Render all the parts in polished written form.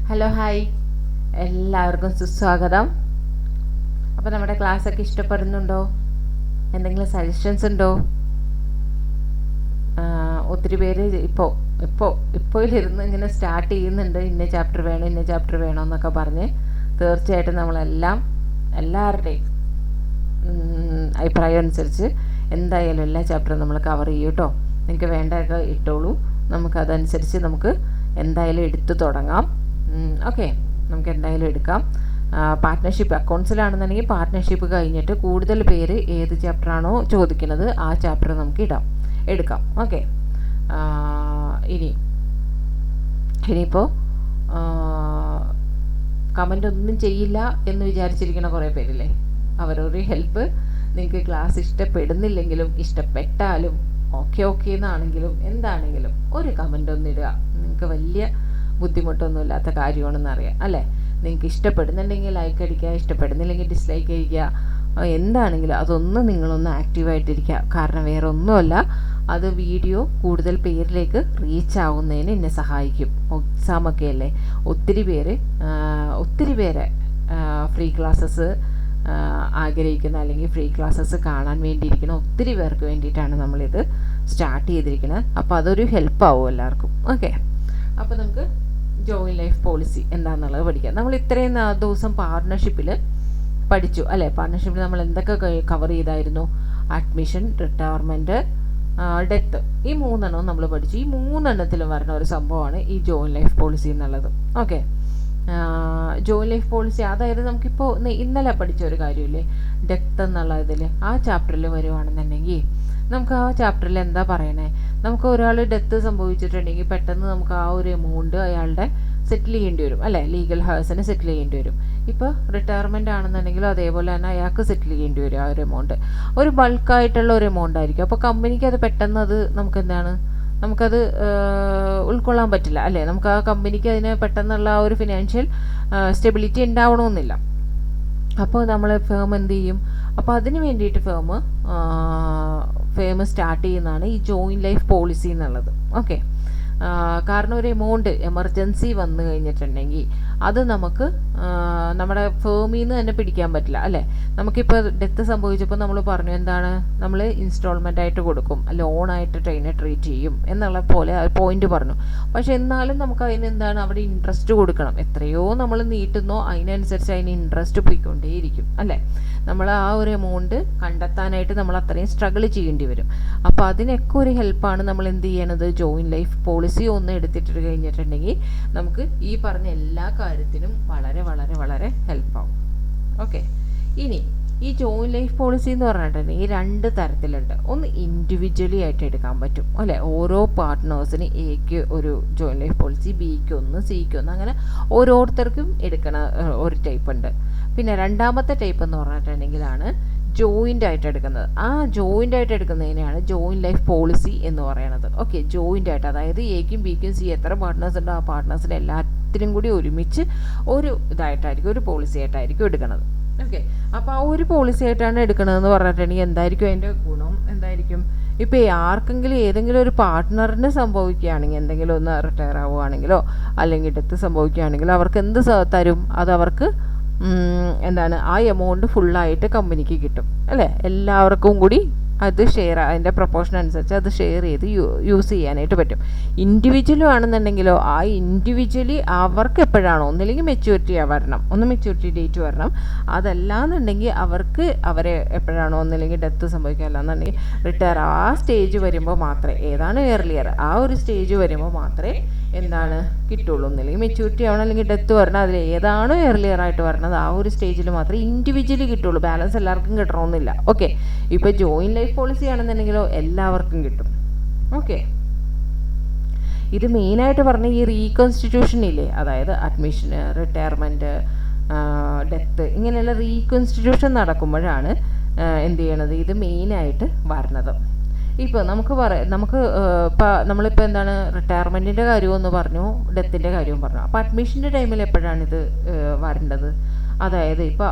Hello hi, എല്ലാവർക്കും സുസ്വാഗതം. അപ്പോൾ നമ്മുടെ ക്ലാസ്സൊക്കെ ഇഷ്ടപ്പെടുന്നുണ്ടോ? എന്തെങ്കിലും സജഷൻസ് ഉണ്ടോ? ഒത്തിരി പേര് ഇപ്പോഴിലിരുന്ന് ഇങ്ങനെ സ്റ്റാർട്ട് ചെയ്യുന്നുണ്ട്, ഇന്ന ചാപ്റ്റർ വേണം എന്നൊക്കെ പറഞ്ഞ്. തീർച്ചയായിട്ടും എല്ലാവരുടെയും അഭിപ്രായം അനുസരിച്ച് എന്തായാലും എല്ലാ ചാപ്റ്ററും നമ്മൾ കവർ ചെയ്യും കേട്ടോ. നിങ്ങൾക്ക് വേണ്ടതൊക്കെ ഇട്ടോളൂ, നമുക്കതനുസരിച്ച് നമുക്ക് എന്തായാലും എടുത്തു തുടങ്ങാം. ഓക്കെ, നമുക്ക് എന്തായാലും എടുക്കാം. പാർട്ട്ണർഷിപ്പ് അക്കൗണ്ട്സിലാണെന്നുണ്ടെങ്കിൽ പാർട്ട്ണർഷിപ്പ് കഴിഞ്ഞിട്ട് കൂടുതൽ പേര് ഏത് ചാപ്റ്ററാണോ ചോദിക്കുന്നത് ആ ചാപ്റ്റർ നമുക്ക് എടുക്കാം. ഓക്കെ, ഇനിയിപ്പോൾ കമൻ്റ് ഒന്നും ചെയ്യില്ല എന്ന് വിചാരിച്ചിരിക്കുന്ന കുറേ പേരില്ലേ, അവരൊരു ഹെൽപ്പ്. നിങ്ങൾക്ക് ക്ലാസ് ഇഷ്ടപ്പെടുന്നില്ലെങ്കിലും ഇഷ്ടപ്പെട്ടാലും ഓക്കെ എന്നാണെങ്കിലും എന്താണെങ്കിലും ഒരു കമൻ്റ് ഒന്നും ഇടുക. നിങ്ങൾക്ക് വലിയ ബുദ്ധിമുട്ടൊന്നുമില്ലാത്ത കാര്യമാണെന്നറിയാം അല്ലേ. നിങ്ങൾക്ക് ഇഷ്ടപ്പെടുന്നുണ്ടെങ്കിൽ ലൈക്ക് അടിക്കുക, ഇഷ്ടപ്പെടുന്നില്ലെങ്കിൽ ഡിസ്ലൈക്ക് ചെയ്യുക. എന്താണെങ്കിലും അതൊന്ന് നിങ്ങളൊന്ന് ആക്റ്റീവായിട്ടിരിക്കുക. കാരണം വേറെ ഒന്നുമല്ല, അത് വീഡിയോ കൂടുതൽ പേരിലേക്ക് റീച്ച് ആവുന്നതിന് എന്നെ സഹായിക്കും. എക്സാമൊക്കെ അല്ലേ, ഒത്തിരി പേര് ഫ്രീ ക്ലാസ്സസ് ആഗ്രഹിക്കുന്ന അല്ലെങ്കിൽ ഫ്രീ ക്ലാസ്സസ് കാണാൻ വേണ്ടിയിരിക്കുന്ന ഒത്തിരി പേർക്ക് വേണ്ടിയിട്ടാണ് നമ്മളിത് സ്റ്റാർട്ട് ചെയ്തിരിക്കുന്നത്. അപ്പോൾ അതൊരു ഹെൽപ്പാവും എല്ലാവർക്കും. ഓക്കെ, അപ്പോൾ നമുക്ക് ജോയിൻ ലൈഫ് പോളിസി എന്താണെന്നുള്ളത് പഠിക്കാം. നമ്മൾ ഇത്രയും ദിവസം പാർട്ട്ണർഷിപ്പിൽ പഠിച്ചു അല്ലേ. പാർട്ട്ണർഷിപ്പിൽ നമ്മൾ എന്തൊക്കെ കവർ ചെയ്തായിരുന്നു? അഡ്മിഷൻ, റിട്ടയർമെൻറ്റ്, ഡെത്ത്, ഈ 3 എണ്ണവും നമ്മൾ പഠിച്ചു. ഈ 3 എണ്ണത്തിലും വരുന്ന ഒരു സംഭവമാണ് ഈ ജോയിൻ ലൈഫ് പോളിസി എന്നുള്ളത്. ഓക്കെ, ജോയിൻ ലൈഫ് പോളിസി അതായത് നമുക്കിപ്പോൾ ഇന്നലെ പഠിച്ച ഒരു കാര്യമില്ലേ, ഡെത്ത് എന്നുള്ള ഇതിൽ ആ ചാപ്റ്ററിൽ വരുവാണെന്നുണ്ടെങ്കിൽ നമുക്ക് ആ ചാപ്റ്ററിൽ എന്താ പറയണേ, നമുക്ക് ഒരാൾ ഡെത്ത് സംഭവിച്ചിട്ടുണ്ടെങ്കിൽ പെട്ടെന്ന് നമുക്ക് ആ ഒരു എമൗണ്ട് അയാളുടെ സെറ്റിൽ ചെയ്യേണ്ടി വരും അല്ലേ, ലീഗൽ ഹേഴ്സിന് സെറ്റിൽ ചെയ്യേണ്ടി വരും. ഇപ്പോൾ റിട്ടയർമെൻ്റ് ആണെന്നുണ്ടെങ്കിലും അതേപോലെ തന്നെ അയാൾക്ക് സെറ്റിൽ ചെയ്യേണ്ടി വരും. ആ ഒരു എമൗണ്ട് ഒരു ബൾക്കായിട്ടുള്ള ഒരു എമൗണ്ട് ആയിരിക്കും. അപ്പോൾ കമ്പനിക്ക് അത് പെട്ടെന്ന് നമുക്കത് ഉൾക്കൊള്ളാൻ പറ്റില്ല അല്ലേ. നമുക്ക് ആ കമ്പനിക്ക് അതിന് പെട്ടെന്നുള്ള ആ ഒരു ഫിനാൻഷ്യൽ സ്റ്റെബിലിറ്റി ഉണ്ടാവണമെന്നില്ല. അപ്പോൾ നമ്മൾ ഫേം എന്ത് ചെയ്യും? അപ്പോൾ അതിന് വേണ്ടിയിട്ട് ഫേം സ്റ്റാർട്ട് ചെയ്യുന്നതാണ് ഈ ജോയിൻ ലൈഫ് പോളിസി എന്നുള്ളത്. ഓക്കെ, കാരണം ഒരു എമൗണ്ട് എമർജൻസി വന്നു കഴിഞ്ഞിട്ടുണ്ടെങ്കിൽ അത് നമുക്ക് നമ്മുടെ ഫേമിൽ നിന്ന് തന്നെ പിടിക്കാൻ പറ്റില്ല അല്ലേ. നമുക്കിപ്പോൾ ഡെത്ത് സംഭവിച്ചപ്പോൾ നമ്മൾ പറഞ്ഞു എന്താണ്, നമ്മൾ ഇൻസ്റ്റാൾമെൻ്റ് ആയിട്ട് കൊടുക്കും, ലോണായിട്ട് ട്രെയിനെ ട്രീറ്റ് ചെയ്യും എന്നുള്ള പോലെ പോയിന്റ് പറഞ്ഞു. പക്ഷെ എന്നാലും നമുക്ക് അതിനെന്താണ് അവിടെ ഇൻട്രസ്റ്റ് കൊടുക്കണം. എത്രയോ നമ്മൾ നീട്ടുന്നോ അതിനനുസരിച്ച് അതിന് ഇൻട്രസ്റ്റ് പോയിക്കൊണ്ടേയിരിക്കും അല്ലേ. നമ്മൾ ആ ഒരു എമൗണ്ട് കണ്ടെത്താനായിട്ട് നമ്മൾ അത്രയും സ്ട്രഗിൾ ചെയ്യേണ്ടി വരും. അപ്പോൾ അതിനൊക്കെ ഒരു ഹെൽപ്പാണ് നമ്മൾ എന്ത് ചെയ്യണത്, ജോയിൻ ലൈഫ് പോളിസി ഒന്ന് എടുത്തിട്ട് കഴിഞ്ഞിട്ടുണ്ടെങ്കിൽ നമുക്ക് ഈ പറഞ്ഞ എല്ലാ കാര്യത്തിനും വളരെ വളരെ വളരെ ഹെൽപ്പാവും. ഓക്കെ, ഇനി ഈ ജോയിൻ ലൈഫ് പോളിസി എന്ന് പറഞ്ഞിട്ടുണ്ടെങ്കിൽ 2 തരത്തിലുണ്ട്. ഒന്ന് ഇൻഡിവിജ്വലി ആയിട്ട് എടുക്കാൻ പറ്റും അല്ലേ, ഓരോ പാർട്ട്നേഴ്സിന് എക്ക് ഒരു ജോയിൻ ലൈഫ് പോളിസി, ബിക്ക് ഒന്ന്, സിക്ക് ഒന്ന്, അങ്ങനെ ഓരോരുത്തർക്കും എടുക്കണ ഒരു ടൈപ്പ് ഉണ്ട്. പിന്നെ രണ്ടാമത്തെ ടൈപ്പ് എന്ന് പറഞ്ഞിട്ടുണ്ടെങ്കിലാണ് ജോയിൻ്റ് ആയിട്ട് എടുക്കുന്നത്. ആ ജോയിൻ്റ് ആയിട്ട് എടുക്കുന്നതിനെയാണ് ജോയിൻ ലൈഫ് പോളിസി എന്ന് പറയുന്നത്. ഓക്കെ, ജോയിൻ്റ് ആയിട്ട് അതായത് എക്കും ബിക്കും സി എത്ര പാർട്ട്നേഴ്സ് ഉണ്ടോ ആ പാർട്ട്നേഴ്സിന് എല്ലാത്തിനും കൂടി ഒരുമിച്ച് ഒരു ഇതായിട്ടായിരിക്കും, ഒരു പോളിസി ആയിട്ടായിരിക്കും എടുക്കുന്നത്. ഓക്കെ, അപ്പോൾ ആ ഒരു പോളിസി ആയിട്ടാണ് എടുക്കണതെന്ന് പറഞ്ഞിട്ടുണ്ടെങ്കിൽ എന്തായിരിക്കും അതിൻ്റെ ഗുണം എന്തായിരിക്കും? ഇപ്പോൾ ആർക്കെങ്കിലും ഏതെങ്കിലും ഒരു പാർട്ട്ണറിന് സംഭവിക്കുകയാണെങ്കിൽ, എന്തെങ്കിലും ഒന്ന് റിട്ടയർ ആവുകയാണെങ്കിലോ അല്ലെങ്കിൽ ഡെത്ത് സംഭവിക്കുകയാണെങ്കിലോ അവർക്ക് എന്ത് തരും? അത് അവർക്ക് എന്താണ്, ആ എമൗണ്ട് ഫുള്ളായിട്ട് കമ്പനിക്ക് കിട്ടും അല്ലേ. എല്ലാവർക്കും കൂടി അത് അതിൻ്റെ പ്രൊപ്പോർഷൻ അനുസരിച്ച് അത് ഷെയർ ചെയ്ത് യൂസ് ചെയ്യാനായിട്ട് പറ്റും. ഇൻഡിവിജ്വലും ആണെന്നുണ്ടെങ്കിലോ ആ ഇൻഡിവിജ്വലി അവർക്ക് എപ്പോഴാണോ ഒന്നില്ലെങ്കിൽ മെച്യൂരിറ്റി ഡേറ്റ് വരണം. അതല്ലാന്നുണ്ടെങ്കിൽ അവരെ എപ്പോഴാണോ ഒന്നില്ലെങ്കിൽ ഡെത്ത് സംഭവിക്കുക, അല്ലാന്നുണ്ടെങ്കിൽ റിട്ടയർ ആ സ്റ്റേജ് വരുമ്പോൾ മാത്രമേ, ഏതാണ് എയർലിയർ ആ ഒരു സ്റ്റേജ് വരുമ്പോൾ മാത്രമേ എന്താണ് കിട്ടുള്ളൂ. ഒന്നില്ലെങ്കിൽ മെച്യൂരിറ്റി ആവണം അല്ലെങ്കിൽ ഡെത്ത് വരണം, അതിൽ ഏതാണോ എയർലിയർ ആയിട്ട് വരണത് ആ ഒരു സ്റ്റേജിൽ മാത്രമേ ഇൻഡിവിജ്വലി കിട്ടുള്ളൂ. ബാലൻസ് എല്ലാവർക്കും കിട്ടണമെന്നില്ല. ഓക്കെ, ഇപ്പോൾ ജോയിൻ ലൈഫ് പോളിസി ആണെന്നുണ്ടെങ്കിലോ എല്ലാവർക്കും കിട്ടും. ഓക്കെ, ഇത് മെയിനായിട്ട് പറഞ്ഞ ഈ റീകൺസ്റ്റിറ്റ്യൂഷൻ ഇല്ലേ, അതായത് അഡ്മിഷന്, റിട്ടയർമെൻറ്റ്, ഡെത്ത്, ഇങ്ങനെയുള്ള റീകൺസ്റ്റിറ്റ്യൂഷൻ നടക്കുമ്പോഴാണ് എന്ത് ചെയ്യണത്, ഇത് മെയിനായിട്ട് വരണത്. ഇപ്പോൾ നമുക്ക് ഇപ്പോൾ നമ്മളിപ്പോൾ എന്താണ് റിട്ടയർമെൻറ്റിൻ്റെ കാര്യമെന്ന് പറഞ്ഞു, ഡെത്തിൻ്റെ കാര്യവും പറഞ്ഞു. അപ്പോൾ അഡ്മിഷൻ്റെ ടൈമിൽ എപ്പോഴാണിത് വരേണ്ടത്? അതായത് ഇപ്പോൾ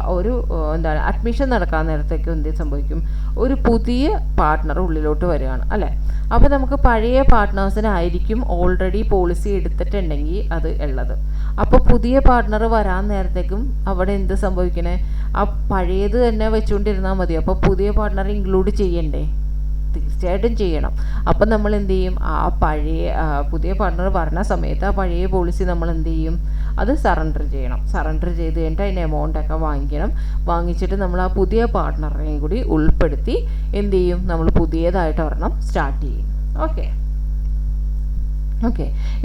എന്താണ് അഡ്മിഷൻ നടക്കാൻ നേരത്തേക്ക് എന്ത് സംഭവിക്കും? ഒരു പുതിയ പാർട്ട്ണർ ഉള്ളിലോട്ട് വരികയാണ് അല്ലേ? അപ്പോൾ നമുക്ക് പഴയ പാർട്ട്നേഴ്സിനായിരിക്കും ഓൾറെഡി പോളിസി എടുത്തിട്ടുണ്ടെങ്കിൽ അത് ഉള്ളത്. അപ്പോൾ പുതിയ പാർട്ട്ണർ വരാൻ നേരത്തേക്കും അവിടെ എന്ത് സംഭവിക്കണേ? ആ പഴയത് തന്നെ വെച്ചുകൊണ്ടിരുന്നാൽ മതി. അപ്പോൾ പുതിയ പാർട്ട്ണർ ഇൻക്ലൂഡ് ചെയ്യണ്ടേ? തീർച്ചയായിട്ടും ചെയ്യണം. അപ്പം നമ്മൾ എന്ത് ചെയ്യും? പുതിയ പാർട്ട്ണർ വരുന്ന സമയത്ത് ആ പഴയ പോളിസി നമ്മൾ എന്ത് ചെയ്യും? അത് സറണ്ടർ ചെയ്യണം. സറണ്ടർ ചെയ്ത് കഴിഞ്ഞിട്ട് അതിൻ്റെ എമൗണ്ടൊക്കെ വാങ്ങിച്ചിട്ട് നമ്മൾ ആ പുതിയ പാർട്ട്ണറിനെയും കൂടി ഉൾപ്പെടുത്തി എന്ത് ചെയ്യും? നമ്മൾ പുതിയതായിട്ട് ഒരെണ്ണം സ്റ്റാർട്ട് ചെയ്യും. ഓക്കെ.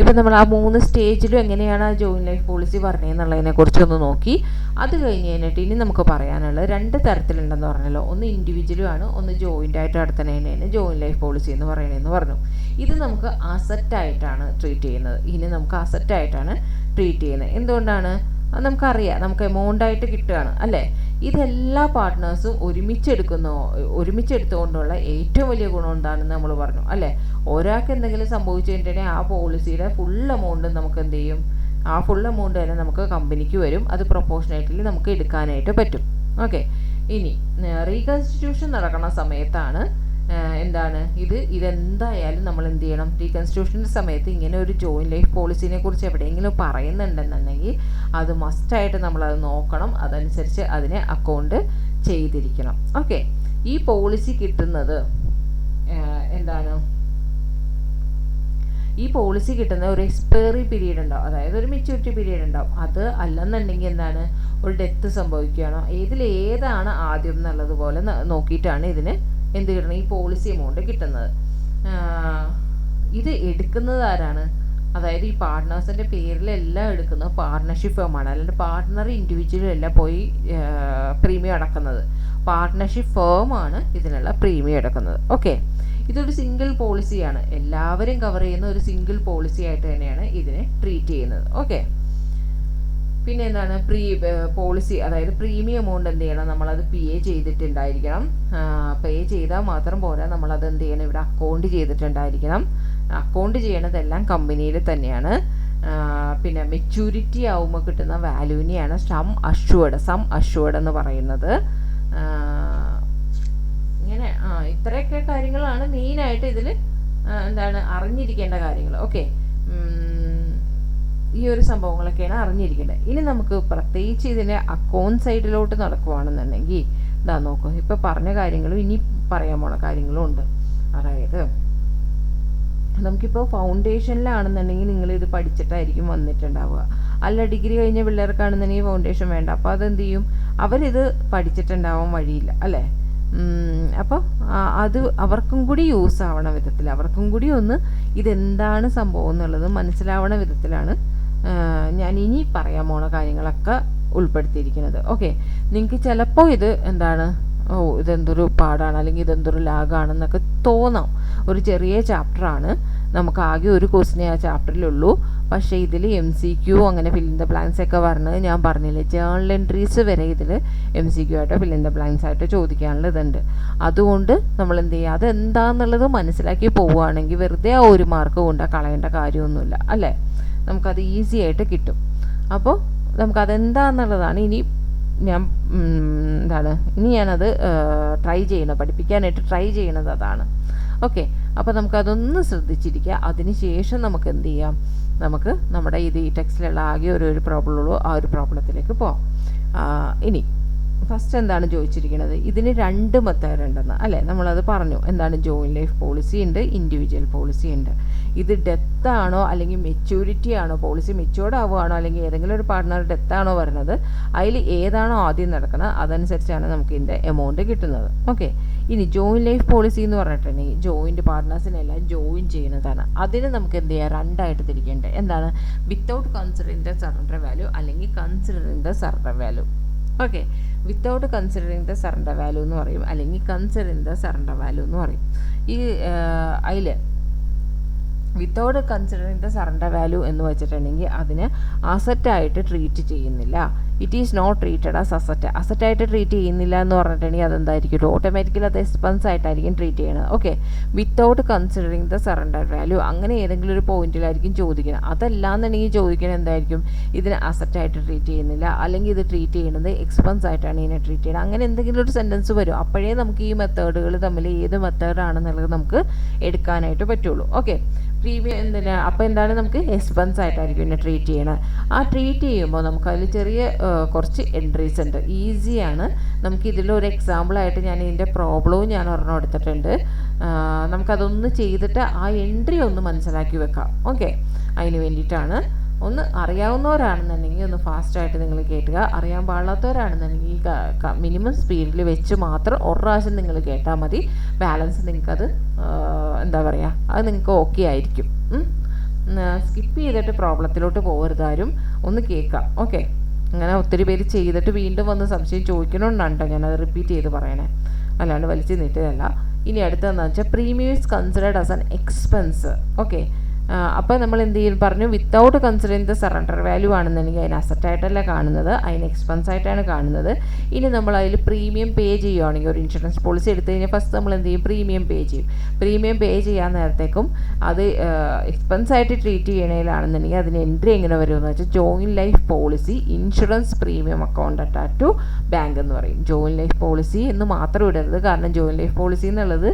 ഇപ്പം നമ്മൾ ആ 3 സ്റ്റേജിലും എങ്ങനെയാണ് ആ ജോയിൻ ലൈഫ് പോളിസി പറഞ്ഞതെന്നുള്ളതിനെ കുറിച്ചൊന്ന് നോക്കി. അത് കഴിഞ്ഞ് കഴിഞ്ഞിട്ട് ഇനി നമുക്ക് പറയാനുള്ളത് 2 തരത്തിലുണ്ടെന്ന് പറഞ്ഞല്ലോ. ഒന്ന് ഇൻഡിവിജ്വലും ആണ്, ഒന്ന് ജോയിൻ്റ് ആയിട്ട് നടത്തുന്നതിനാണ് ജോയിൻ ലൈഫ് പോളിസി എന്ന് പറയണതെന്ന് പറഞ്ഞു. ഇത് നമുക്ക് അസറ്റായിട്ടാണ് ട്രീറ്റ് ചെയ്യുന്നത്. എന്തുകൊണ്ടാണ്? നമുക്കറിയാം, നമുക്ക് എമൗണ്ട് ആയിട്ട് കിട്ടുകയാണ് അല്ലേ? ഇതെല്ലാ പാർട്ട്നേഴ്സും ഒരുമിച്ചെടുത്തുകൊണ്ടുള്ള ഏറ്റവും വലിയ ഗുണം എന്താണെന്ന് നമ്മൾ പറഞ്ഞു അല്ലേ? ഒരാൾക്ക് എന്തെങ്കിലും സംഭവിച്ചു കഴിഞ്ഞിട്ടുണ്ടെങ്കിൽ ആ പോളിസിയുടെ ഫുൾ എമൗണ്ട് നമുക്ക് എന്ത് ചെയ്യും? ആ ഫുൾ എമൗണ്ട് തന്നെ നമുക്ക് കമ്പനിക്ക് വരും. അത് പ്രൊപ്പോർഷനേറ്റ്ലി നമുക്ക് എടുക്കാനായിട്ട് പറ്റും. ഓക്കെ. ഇനി റീകൺസ്റ്റിറ്റ്യൂഷൻ നടക്കുന്ന സമയത്താണ് ഇതെന്തായാലും നമ്മൾ എന്ത് ചെയ്യണം? റീകൺസ്റ്റിറ്റ്യൂഷൻ്റെ സമയത്ത് ഇങ്ങനെ ഒരു ജോയിൻ ലൈഫ് പോളിസിനെ കുറിച്ച് എവിടെയെങ്കിലും പറയുന്നുണ്ടെന്നുണ്ടെങ്കിൽ അത് മസ്റ്റായിട്ട് നമ്മളത് നോക്കണം. അതനുസരിച്ച് അതിനെ അക്കൗണ്ട് ചെയ്തിരിക്കണം. ഓക്കെ. ഈ പോളിസി കിട്ടുന്നത് ഈ പോളിസി കിട്ടുന്ന ഒരു എക്സ്പയറി പീരീഡ് ഉണ്ടാവും, അതായത് ഒരു മെച്യൂരിറ്റി പീരീഡ് ഉണ്ടാവും. അത് അല്ലെന്നുണ്ടെങ്കിൽ ഒരു ഡെത്ത് സംഭവിക്കുകയാണോ, ഏതാണ് ആദ്യം എന്നുള്ളതുപോലെ നോക്കിയിട്ടാണ് ഇതിന് എന്ത് കിട്ടണം? ഈ പോളിസി എമൗണ്ട് കിട്ടുന്നത്. ഇത് എടുക്കുന്നത് ആരാണ്? അതായത് ഈ പാർട്ട്നേഴ്സിൻ്റെ പേരിലെല്ലാം എടുക്കുന്നത് പാർട്ട്ണർഷിപ്പ് ഫേമാണ്. അല്ലാണ്ട് പാർട്ട്ണർ ഇൻഡിവിജ്വലും എല്ലാം പോയി പ്രീമിയം അടക്കുന്നത്. പാർട്ട്ണർഷിപ്പ് ഫേമാണ് ഇതിനുള്ള പ്രീമിയം അടക്കുന്നത്. ഓക്കെ. ഇതൊരു സിംഗിൾ പോളിസിയാണ്, എല്ലാവരും കവർ ചെയ്യുന്ന ഒരു സിംഗിൾ പോളിസി ആയിട്ട് തന്നെയാണ് ഇതിനെ ട്രീറ്റ് ചെയ്യുന്നത്. ഓക്കെ. പിന്നെ എന്താണ് പോളിസി, അതായത് പ്രീമിയം എമൗണ്ട് എന്ത് ചെയ്യണം? നമ്മളത് പേ ചെയ്തിട്ടുണ്ടായിരിക്കണം. പേ ചെയ്താൽ മാത്രം പോരാ, നമ്മളത് എന്ത് ചെയ്യണം? ഇവിടെ അക്കൗണ്ട് ചെയ്തിട്ടുണ്ടായിരിക്കണം. അക്കൗണ്ട് ചെയ്യണതെല്ലാം കമ്പനിയിൽ തന്നെയാണ്. പിന്നെ മെച്യൂരിറ്റി ആവുമ്പോൾ കിട്ടുന്ന വാല്യൂവിനെയാണ് സം അഷ്വേർഡ് എന്ന് പറയുന്നത്. ഇങ്ങനെ ഇത്രയൊക്കെ കാര്യങ്ങളാണ് മെയിനായിട്ട് ഇതിൽ അറിഞ്ഞിരിക്കേണ്ട കാര്യങ്ങൾ. ഓക്കെ. ഈ ഒരു സംഭവങ്ങളൊക്കെയാണ് അറിഞ്ഞിരിക്കേണ്ടത്. ഇനി നമുക്ക് പ്രത്യേകിച്ച് ഇതിൻ്റെ അക്കൗണ്ട് സൈഡിലോട്ട് നടക്കുവാണെന്നുണ്ടെങ്കിൽ നോക്കൂ, ഇപ്പോൾ പറഞ്ഞ കാര്യങ്ങളും ഇനി പറയാൻ പോണ കാര്യങ്ങളും ഉണ്ട്. അതായത് നമുക്കിപ്പോൾ ഫൗണ്ടേഷനിലാണെന്നുണ്ടെങ്കിൽ നിങ്ങളിത് പഠിച്ചിട്ടായിരിക്കും വന്നിട്ടുണ്ടാവുക. അല്ല ഡിഗ്രി കഴിഞ്ഞ പിള്ളേർക്കാണെന്നുണ്ടെങ്കിൽ ഫൗണ്ടേഷൻ വേണ്ട. അപ്പോൾ അതെന്ത് ചെയ്യും? അവരിത് പഠിച്ചിട്ടുണ്ടാവാൻ വഴിയില്ല അല്ലേ? അപ്പോൾ അത് അവർക്കും കൂടി യൂസ് ആവണ വിധത്തിൽ, അവർക്കും കൂടി ഒന്ന് ഇതെന്താണ് സംഭവം എന്നുള്ളത് മനസ്സിലാവണ വിധത്തിലാണ് ഞാൻ ഇനി പറയാൻ പോണ കാര്യങ്ങളൊക്കെ ഉൾപ്പെടുത്തിയിരിക്കുന്നത്. ഓക്കെ. നിങ്ങൾക്ക് ചിലപ്പോൾ ഇത് ഇതെന്തൊരു പാടാണ് അല്ലെങ്കിൽ ഇതെന്തൊരു ലാഗാണെന്നൊക്കെ തോന്നാം. ഒരു ചെറിയ ചാപ്റ്ററാണ്, നമുക്ക് ആകെ ഒരു ക്വസ്റ്റിനെ ആ ചാപ്റ്ററിലുള്ളൂ. പക്ഷേ ഇതിൽ MCQ അങ്ങനെ ഫിൽ ഇൻ ദ ബ്ലാങ്ക്സ് ഒക്കെ പറഞ്ഞത് ഞാൻ പറഞ്ഞില്ലേ, ജേർണൽ എൻട്രീസ് വരെ ഇതിൽ MCQ ആയിട്ടോ ഫിൽ ഇൻ ദ ബ്ലാങ്ക്സ് ആയിട്ടോ ചോദിക്കാനുള്ള ഇതുണ്ട്. അതുകൊണ്ട് നമ്മൾ എന്ത് ചെയ്യുക? അതെന്താണെന്നുള്ളത് മനസ്സിലാക്കി പോവുകയാണെങ്കിൽ വെറുതെ ആ ഒരു മാർക്ക് കൊണ്ട് കളയേണ്ട കാര്യമൊന്നുമില്ല അല്ലേ? നമുക്കത് ഈസി ആയിട്ട് കിട്ടും. അപ്പോൾ നമുക്കതെന്താണെന്നുള്ളതാണ് ഇനി ഞാനത് പഠിപ്പിക്കാനായിട്ട് ട്രൈ ചെയ്യണത് അതാണ്. ഓക്കെ. അപ്പോൾ നമുക്കതൊന്ന് ശ്രദ്ധിച്ചിരിക്കുക. അതിന് ശേഷം നമുക്ക് എന്ത് ചെയ്യാം? നമുക്ക് നമ്മുടെ ഈ ടെക്സ്റ്റിലുള്ള ആകെ ഒരു പ്രോബ്ലമുള്ളൂ, ആ ഒരു പ്രോബ്ലത്തിലേക്ക് പോവാം. ഇനി ഫസ്റ്റ് എന്താണ് ചോദിച്ചിരിക്കുന്നത്? ഇതിന് 2 മെത്തേഡ് ഉണ്ടെന്ന് അല്ലേ? നമ്മളത് പറഞ്ഞു. ജോയിൻ ലൈഫ് പോളിസി ഉണ്ട്, ഇൻഡിവിജ്വൽ പോളിസി ഉണ്ട്. ഇത് ഡെത്ത് ആണോ അല്ലെങ്കിൽ മെച്യൂരിറ്റി ആണോ, പോളിസി മെച്യൂർഡ് ആവുകയാണോ അല്ലെങ്കിൽ ഏതെങ്കിലും ഒരു പാർട്ട്ണർ ഡെത്ത് ആണോ വരുന്നത്, അതിൽ ഏതാണോ ആദ്യം നടക്കുന്നത് അതനുസരിച്ചാണ് നമുക്ക് ഇതിൻ്റെ എമൗണ്ട് കിട്ടുന്നത്. ഓക്കെ. ഇനി ജോയിൻ ലൈഫ് പോളിസി എന്ന് പറഞ്ഞിട്ടുണ്ടെങ്കിൽ ജോയിൻറ്റ് പാർട്ട്നേഴ്സിനെല്ലാം ജോയിൻ ചെയ്യുന്നതാണ്. അതിന് നമുക്ക് എന്ത് ചെയ്യാം? 2 ആയിട്ട് തിരിക്കേണ്ടത്. Without considering the surrender value അല്ലെങ്കിൽ considering the surrender value. Okay. Without considering the surrender value എന്ന് പറയും, അല്ലെങ്കിൽ കൺസിഡറിങ് ദ സറണ്ടർ വാല്യൂ എന്ന് പറയും. അതിൽ without considering the surrender value എന്ന് വെച്ചിട്ടുണ്ടെങ്കിൽ അതിനെ അസറ്റായിട്ട് ട്രീറ്റ് ചെയ്യുന്നില്ല. It is not treated as അസറ്റായിട്ട് ട്രീറ്റ് ചെയ്യുന്നില്ല എന്ന് പറഞ്ഞിട്ടുണ്ടെങ്കിൽ അതെന്തായിരിക്കും, ഓട്ടോമാറ്റിക്കലി അത് എക്സ്പെൻസ് ആയിട്ടായിരിക്കും ട്രീറ്റ് ചെയ്യുന്നത്. Okay, without considering the surrender value അങ്ങനെ ഏതെങ്കിലും ഒരു പോയിന്റിലായിരിക്കും ചോദിക്കുന്നത്. അതല്ലാന്നുണ്ടെങ്കിൽ ചോദിക്കുന്നത് എന്തായിരിക്കും, ഇതിനെ അസറ്റായിട്ട് ട്രീറ്റ് ചെയ്യുന്നില്ല, അല്ലെങ്കിൽ ഇത് ട്രീറ്റ് ചെയ്യുന്നത് എക്സ്പെൻസ് ആയിട്ടാണ് ഇതിനെ ട്രീറ്റ് ചെയ്യുന്നത്. അങ്ങനെ എന്തെങ്കിലും ഒരു സെൻറ്റൻസ് വരും. അപ്പോഴേ നമുക്ക് ഈ മെത്തേഡുകൾ തമ്മിൽ ഏത് മെത്തേഡാണെന്നുള്ളത് നമുക്ക് എടുക്കാനായിട്ട് പറ്റുള്ളൂ. ഓക്കെ, പ്രീമിയം എന്തിനാ അപ്പോൾ എന്താണ്, നമുക്ക് എക്സ്പെൻസ് ആയിട്ടായിരിക്കും ഇതിനെ ട്രീറ്റ് ചെയ്യണത്. ആ ട്രീറ്റ് ചെയ്യുമ്പോൾ നമുക്ക് അതിൽ ചെറിയ കുറച്ച് എൻട്രീസ് ഉണ്ട്. ഈസിയാണ്. നമുക്ക് ഇതിലൊരു എക്സാമ്പിളായിട്ട് ഞാൻ ഇതിൻ്റെ പ്രോബ്ലവും ഞാൻ ഒരെണ്ണം എടുത്തിട്ടുണ്ട്. നമുക്കതൊന്ന് ചെയ്തിട്ട് ആ എൻട്രി ഒന്ന് മനസ്സിലാക്കി വെക്കാം. ഓക്കെ, അതിന് വേണ്ടിയിട്ടാണ്. ഒന്ന് അറിയാവുന്നവരാണെന്നുണ്ടെങ്കിൽ ഒന്ന് ഫാസ്റ്റായിട്ട് നിങ്ങൾ കേട്ടുക. അറിയാൻ പാടില്ലാത്തവരാണെന്നുണ്ടെങ്കിൽ മിനിമം സ്പീഡിൽ വെച്ച് മാത്രം ഒരു പ്രാവശ്യം നിങ്ങൾ കേട്ടാൽ മതി. ബാലൻസ് നിങ്ങൾക്കത് എന്താ പറയുക, അത് നിങ്ങൾക്ക് ഓക്കെ ആയിരിക്കും. സ്കിപ്പ് ചെയ്തിട്ട് പ്രോബ്ലത്തിലോട്ട് പോകരുതാരും, ഒന്ന് കേൾക്കാം. ഓക്കെ, അങ്ങനെ ഒത്തിരി പേര് ചെയ്തിട്ട് വീണ്ടും വന്ന് സംശയം ചോദിക്കണമെന്നുണ്ടോ ഞാനത് റിപ്പീറ്റ് ചെയ്ത് പറയണേ, അല്ലാണ്ട് വലിച്ചു നീട്ടിയതല്ല. ഇനി അടുത്തതെന്ന് വെച്ചാൽ premium is considered as an expense. Okay, അപ്പോൾ നമ്മൾ എന്ത് ചെയ്യും പറഞ്ഞു, without considering the surrender value ആണെന്നുണ്ടെങ്കിൽ അതിന് അസറ്റായിട്ടല്ല കാണുന്നത്, അതിന് എക്സ്പെൻസ് ആയിട്ടാണ് കാണുന്നത്. ഇനി നമ്മൾ അതിൽ പ്രീമിയം പേ ചെയ്യുകയാണെങ്കിൽ ഒരു ഇൻഷുറൻസ് പോളിസി എടുത്തു കഴിഞ്ഞാൽ ഫസ്റ്റ് നമ്മൾ എന്ത് ചെയ്യും, പ്രീമിയം പേ ചെയ്യും. പ്രീമിയം പേ ചെയ്യാൻ നേരത്തേക്കും അത് എക്സ്പെൻസ് ആയിട്ട് ട്രീറ്റ് ചെയ്യണേലാണെന്നുണ്ടെങ്കിൽ അതിന് എൻട്രി എങ്ങനെ വരുമെന്ന് വെച്ചാൽ joint life policy insurance premium account attach to bank എന്ന് പറയും. ജോയിൻറ്റ് ലൈഫ് പോളിസി എന്ന് മാത്രം ഇടരുത്, കാരണം ജോയിൻറ്റ് ലൈഫ് പോളിസി എന്നുള്ളത്